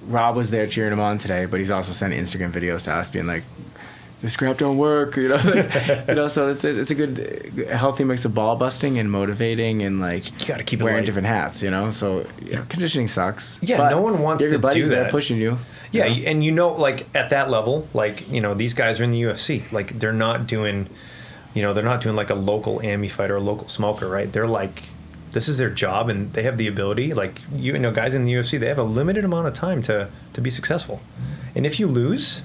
Rob was there cheering him on today, but he's also sending Instagram videos to us being like, the scrap don't work, so it's a good, healthy mix of ball busting and motivating, and like, you got to keep it wearing light. Different hats, so conditioning sucks. Yeah, no one wants to your buddies do that. There pushing you. Yeah, and like, at that level, like, these guys are in the UFC. Like, they're not doing, they're not doing like a local AMI fighter or a local smoker, right? They're like, this is their job, and they have the ability. Like, guys in the UFC, they have a limited amount of time to be successful. And if you lose,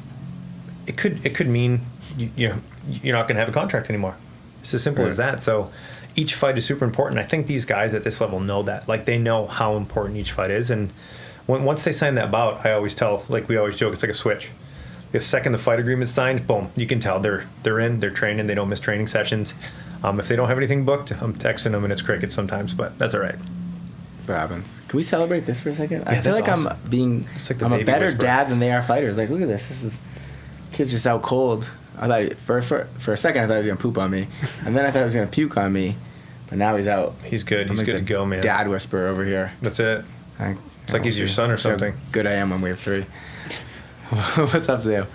it could mean you're not going to have a contract anymore. It's as simple as that. So each fight is super important. I think these guys at this level know that. Like, they know how important each fight is. And once they sign that bout, I always tell, like, we always joke, it's like a switch. The second the fight agreement's signed, boom, you can tell they're in, they're training, they don't miss training sessions. If they don't have anything booked, I'm texting them, and it's crickets sometimes, but that's all right. That's what happens. Can we celebrate this for a second? Yeah, I feel like awesome. I'm a better dad than they are fighters. Like, look at this. This is, kid's just out cold. I thought for a second I thought he was gonna poop on me, and then I thought he was gonna puke on me, but now he's out. He's good. He's good to go, man. Dad whisperer over here. That's it. It's like he's your son or See how something. good I am when we have 3. What's up, Zio?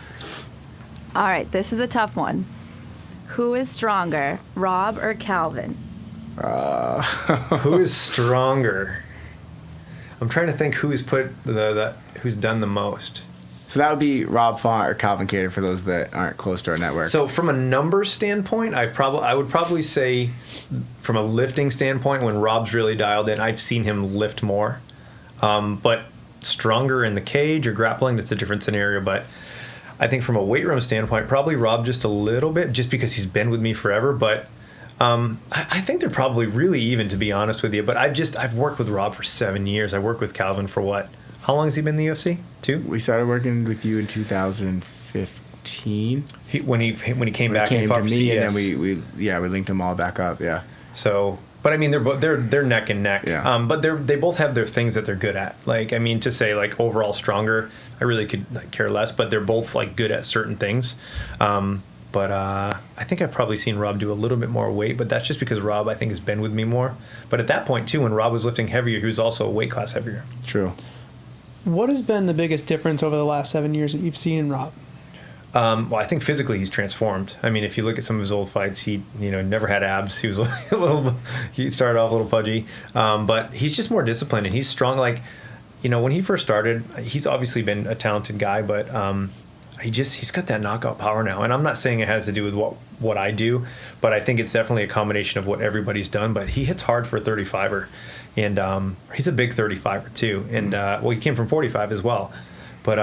All right, this is a tough one. Who is stronger, Rob or Calvin? Who is stronger? I'm trying to think who's who's done the most. So that would be Rob Font or Calvin Cater for those that aren't close to our network. So from a numbers standpoint, I would probably say, from a lifting standpoint, when Rob's really dialed in, I've seen him lift more. But stronger in the cage or grappling, that's a different scenario. But I think from a weight room standpoint, probably Rob just a little bit, just because he's been with me forever. But I think they're probably really even, to be honest with you. But I've worked with Rob for 7 years. I worked with Calvin for what? How long has he been in the UFC? 2? We started working with you in 2015. When he came back, He and came fought to for me, and CS. then we linked them all back up. Yeah. So, but I mean, they're neck and neck. Yeah. But they both have their things that they're good at. Like, I mean, to say like overall stronger, I really could care less. But they're both like good at certain things. But I think I've probably seen Rob do a little bit more weight, but that's just because Rob, I think, has been with me more. But at that point too, when Rob was lifting heavier, he was also a weight class heavier. True. What has been the biggest difference over the last 7 years that you've seen in Rob? Well, I think physically he's transformed. I mean, if you look at some of his old fights, he never had abs. He was he started off a little pudgy, but he's just more disciplined and he's strong. Like, when he first started, he's obviously been a talented guy, but he's got that knockout power now. And I'm not saying it has to do with what I do, but I think it's definitely a combination of what everybody's done. But he hits hard for a 35er, and he's a big 35er too. And he came from 45 as well, but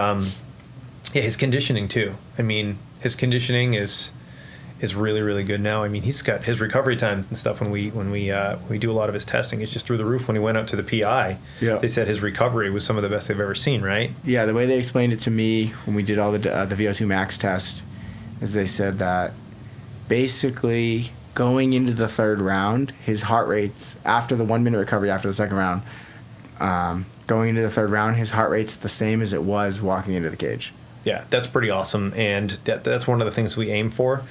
yeah, his conditioning too. I mean, his conditioning is really, really good now. I mean, he's got his recovery times and stuff when we do a lot of his testing. It's just through the roof. When he went out to the PI, Yeah. They said his recovery was some of the best they've ever seen, right? Yeah, the way they explained it to me when we did all the VO2 max test is they said that basically going into the third round, his heart rates, after the 1 minute recovery after the second round, going into the third round, his heart rate's the same as it was walking into the cage. Yeah, that's pretty awesome, and that's one of the things we aim for.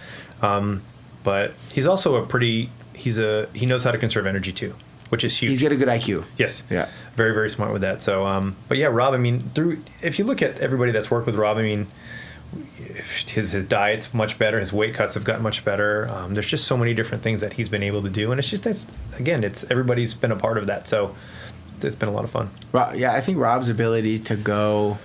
But he's also he knows how to conserve energy too, which is huge. He's got a good IQ. Yes. Yeah. Very, very smart with that. So, but yeah, Rob, I mean, if you look at everybody that's worked with Rob, I mean, his diet's much better. His weight cuts have gotten much better. There's just so many different things that he's been able to do. And it's just, everybody's been a part of that. So it's been a lot of fun. Yeah, I think Rob's ability to go,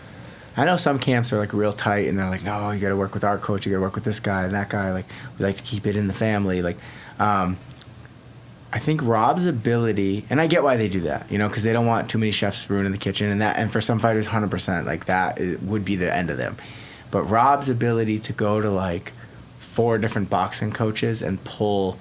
I know some camps are like real tight and they're like, no, you got to work with our coach. You got to work with this guy and that guy. Like, we like to keep it in the family. Like, I think Rob's ability, and I get why they do that, because they don't want too many chefs ruining the kitchen, and for some fighters, 100%, like that it would be the end of them. But Rob's ability to go to like 4 different boxing coaches and pull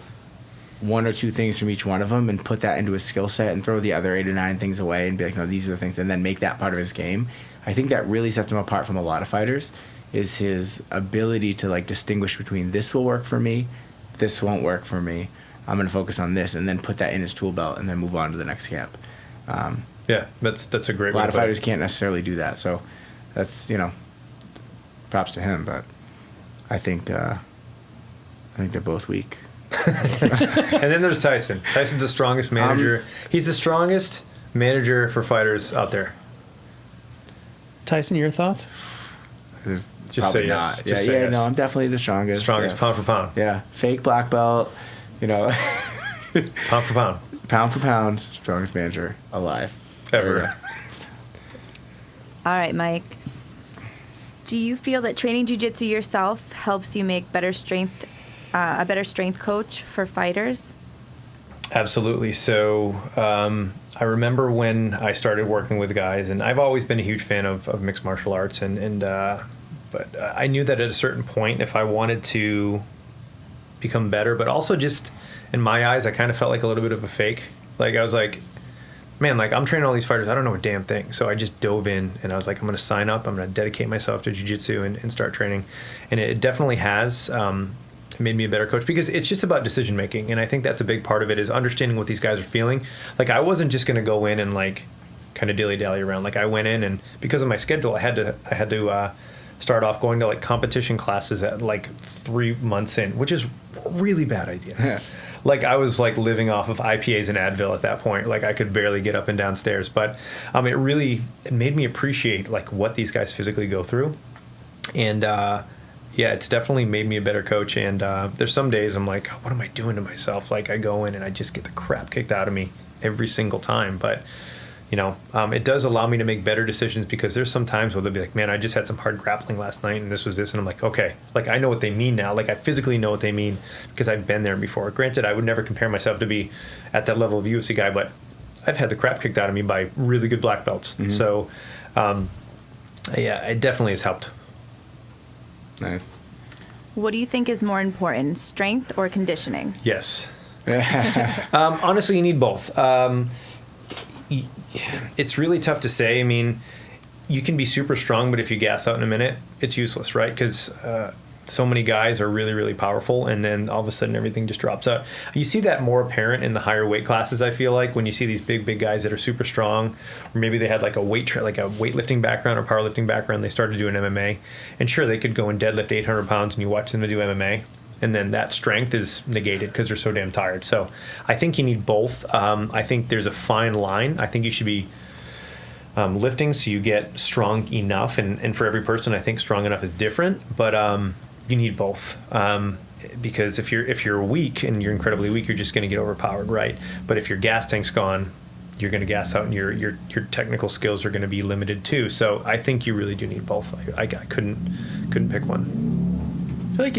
1 or 2 things from each one of them and put that into his skill set and throw the other 8 or 9 things away and be like, no, these are the things, and then make that part of his game. I think that really sets him apart from a lot of fighters, is his ability to like distinguish between this will work for me, this won't work for me. I'm going to focus on this, and then put that in his tool belt and then move on to the next camp. Yeah, that's a great A way lot to of put fighters it. can't necessarily do that, so that's, props to him, but I think they're both weak. And then there's Tyson. Tyson's the strongest manager. He's the strongest manager for fighters out there. Tyson, your thoughts? Just Probably say yes. not. Just Yeah, say yeah, yes. no, I'm definitely the strongest. Strongest yeah. pound for pound. Yeah, fake black belt, Pound for pound. pound for pound, strongest manager alive. Ever. All right, Mike. Do you feel that training jiu-jitsu yourself helps you make a better strength coach for fighters? Absolutely. So I remember when I started working with guys, and I've always been a huge fan of mixed martial arts, but I knew that at a certain point, if I wanted to become better, but also just in my eyes, I kind of felt like a little bit of a fake. Like I was like, man, like I'm training all these fighters, I don't know a damn thing. So I just dove in and I was like, I'm going to sign up, I'm going to dedicate myself to jiu-jitsu and start training. And it definitely has made me a better coach, because it's just about decision making. And I think that's a big part of it, is understanding what these guys are feeling. Like I wasn't just going to go in and like kind of dilly-dally around. Like I went in, and because of my schedule, I had to start off going to like competition classes at like 3 months in, which is a really bad idea. like I was like living off of IPAs and Advil at that point. Like I could barely get up and downstairs. But it made me appreciate like what these guys physically go through. And yeah, it's definitely made me a better coach. And there's some days I'm like, what am I doing to myself? Like I go in and I just get the crap kicked out of me every single time. But it does allow me to make better decisions, because there's some times where they'll be like, man, I just had some hard grappling last night and this was this. And I'm like, okay, like I know what they mean now. Like I physically know what they mean because I've been there before. Granted, I would never compare myself to be at that level of UFC guy, but I've had the crap kicked out of me by really good black belts. Mm-hmm. So, yeah, it definitely has helped. Nice. What do you think is more important, strength or conditioning? Yes. Honestly, you need both. It's really tough to say. I mean, you can be super strong, but if you gas out in a minute, it's useless, right? Because so many guys are really, really powerful, and then all of a sudden everything just drops out. You see that more apparent in the higher weight classes, I feel like, when you see these big guys that are super strong, or maybe they had like a weightlifting background or powerlifting background, they started doing MMA. And sure, they could go and deadlift 800 pounds, and you watch them do MMA. And then that strength is negated because they're so damn tired. So I think you need both. I think there's a fine line. I think you should be lifting so you get strong enough. And for every person, I think strong enough is different. But you need both. Because if you're weak and you're incredibly weak, you're just going to get overpowered, right? But if your gas tank's gone, you're going to gas out, and your technical skills are going to be limited too. So I think you really do need both. I couldn't pick one. I feel like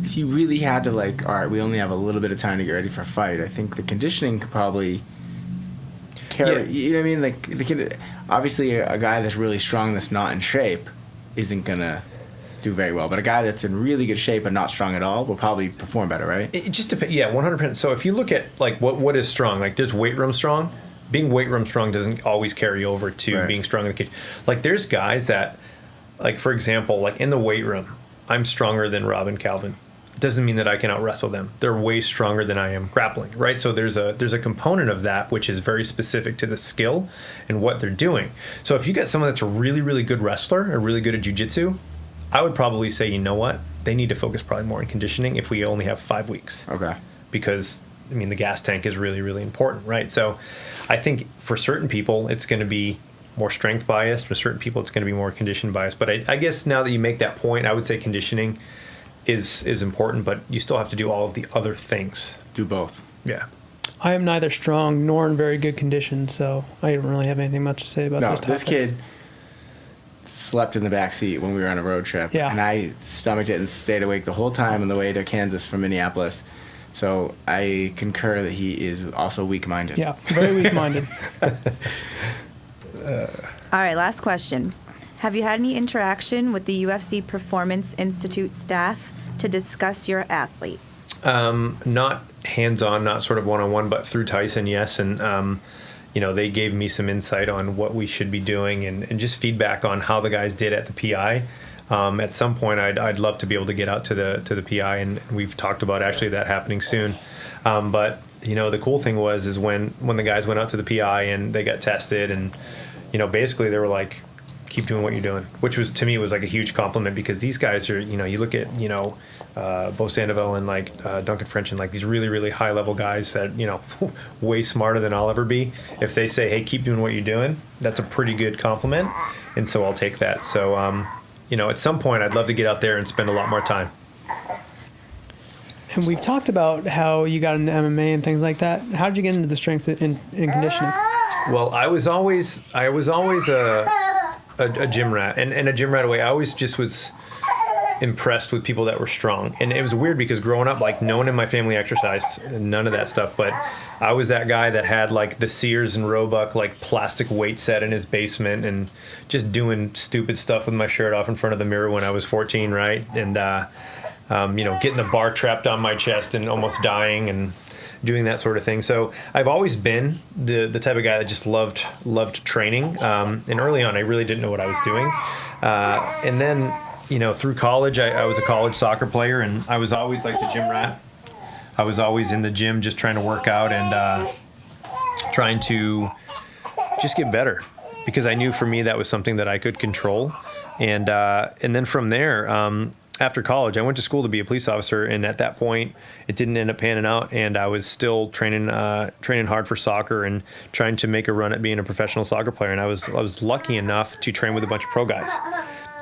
if you really had to, like, all right, we only have a little bit of time to get ready for a fight, I think the conditioning could probably carry. Yeah. You know what I mean? Like, obviously, a guy that's really strong that's not in shape isn't gonna do very well. But a guy that's in really good shape and not strong at all will probably perform better, right? It just depends. Yeah, 100%. So if you look at like what is strong, like there's weight room strong. Being weight room strong doesn't always carry over to being strong in the cage. Like there's guys that, like for example, like in the weight room, I'm stronger than Rob and Calvin. Doesn't mean that I can out wrestle them. They're way stronger than I am grappling, right? So there's a component of that which is very specific to the skill and what they're doing. So if you get someone that's a really, really good wrestler or really good at jiu-jitsu, I would probably say, you know what? They need to focus probably more on conditioning if we only have 5 weeks. Okay. Because, I mean, the gas tank is really, really important, right? So I think for certain people, it's going to be more strength biased. For certain people, it's going to be more condition biased. But I guess now that you make that point, I would say conditioning is important, but you still have to do all of the other things. Do both. Yeah. I am neither strong nor in very good condition, so I don't really have anything much to say about this topic. This kid slept in the back seat when we were on a road trip, and I stomached it and stayed awake the whole time on the way to Kansas from Minneapolis. So I concur that he is also weak-minded. Yeah, very weak-minded. All right, last question. Have you had any interaction with the UFC Performance Institute staff to discuss your athletes? Not hands-on, not sort of one-on-one, but through Tyson, yes. And, they gave me some insight on what we should be doing and just feedback on how the guys did at the PI. At some point, I'd love to be able to get out to the PI, and we've talked about actually that happening soon. But, the cool thing is when the guys went out to the PI and they got tested and, basically they were like, keep doing what you're doing, which was to me was like a huge compliment, because these guys are, you look at, Bo Sandoval and like Duncan French and like these really, really high level guys that, way smarter than I'll ever be. If they say, hey, keep doing what you're doing, that's a pretty good compliment. And so I'll take that. So, at some point I'd love to get out there and spend a lot more time. And we've talked about how you got into MMA and things like that. How did you get into the strength and conditioning? Well, I was always a gym rat, and a gym rat away. I always just was impressed with people that were strong, and it was weird because growing up, like no one in my family exercised, none of that stuff. But I was that guy that had like the Sears and Roebuck like plastic weight set in his basement, and just doing stupid stuff with my shirt off in front of the mirror when I was 14, right? And getting the bar trapped on my chest and almost dying and doing that sort of thing. So I've always been the type of guy that just loved training. And early on, I really didn't know what I was doing. And then, through college, I was a college soccer player, and I was always like the gym rat. I was always in the gym just trying to work out and trying to just get better, because I knew for me that was something that I could control. And then from there, after college, I went to school to be a police officer, and at that point, it didn't end up panning out, and I was still training hard for soccer and trying to make a run at being a professional soccer player. And I was lucky enough to train with a bunch of pro guys.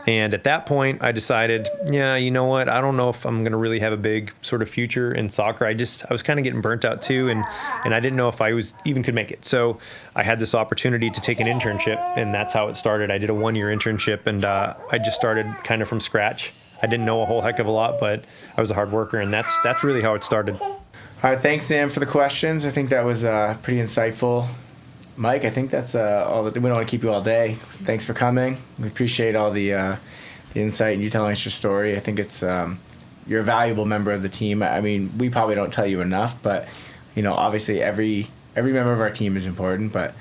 And at that point, I decided, yeah, you know what? I don't know if I'm going to really have a big sort of future in soccer. I was kind of getting burnt out too, and I didn't know if I even could make it. So I had this opportunity to take an internship, and that's how it started. I did a 1-year internship, and I just started kind of from scratch. I didn't know a whole heck of a lot, but I was a hard worker, and that's really how it started. All right, thanks, Sam, for the questions. I think that was pretty insightful. Mike, I think that's all. We don't want to keep you all day. Thanks for coming. We appreciate all the insight and you telling us your story. I think it's you're a valuable member of the team. I mean, we probably don't tell you enough, but obviously every member of our team is important. But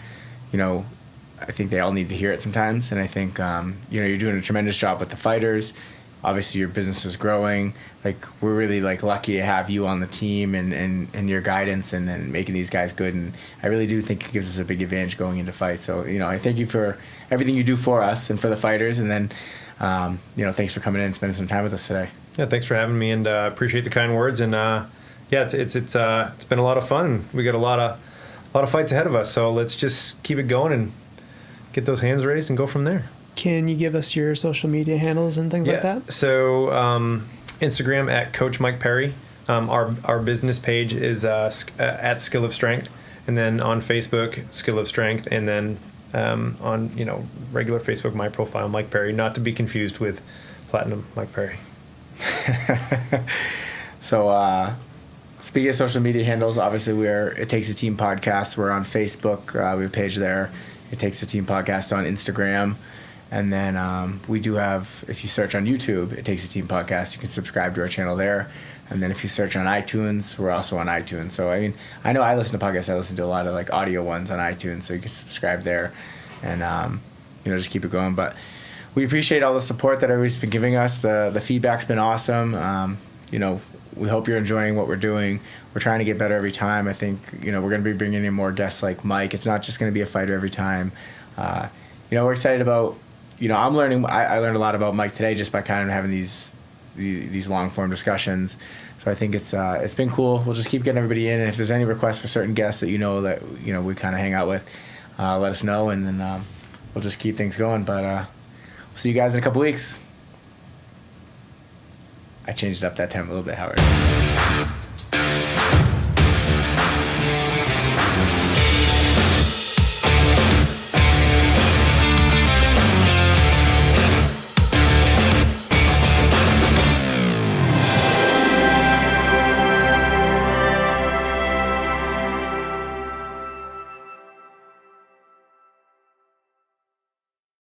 I think they all need to hear it sometimes. And I think you're doing a tremendous job with the fighters. Obviously, your business is growing. Like, we're really lucky to have you on the team and your guidance and making these guys good. And I really do think it gives us a big advantage going into fights. So I thank you for everything you do for us and for the fighters. And then thanks for coming in and spending some time with us today. Yeah, thanks for having me, and appreciate the kind words. And it's been a lot of fun. We got a lot of fights ahead of us. So let's just keep it going and get those hands raised and go from there. Can you give us your social media handles and things like that? So Instagram at Coach Mike Perry. Our business page is at Skill of Strength, and then on Facebook, Skill of Strength, and then on regular Facebook, my profile, Mike Perry, not to be confused with Platinum Mike Perry. So speaking of social media handles, obviously we're It Takes a Team Podcast. We're on Facebook. We have a page there. It Takes a Team Podcast on Instagram. And then we do have, if you search on YouTube, It Takes a Team Podcast, you can subscribe to our channel there. And then if you search on iTunes, we're also on iTunes. So, I know I listen to podcasts. I listen to a lot of audio ones on iTunes, so you can subscribe there and, just keep it going. But we appreciate all the support that everybody's been giving us. The feedback's been awesome. We hope you're enjoying what we're doing. We're trying to get better every time. I think, we're going to be bringing in more guests like Mike. It's not just going to be a fighter every time. We're excited about... I'm learning. I learned a lot about Mike today just by kind of having these long form discussions. So I think it's been cool. We'll just keep getting everybody in, and if there's any requests for certain guests that we kind of hang out with, let us know, and then we'll just keep things going. But we'll see you guys in a couple weeks. I changed up that time a little bit, Howard.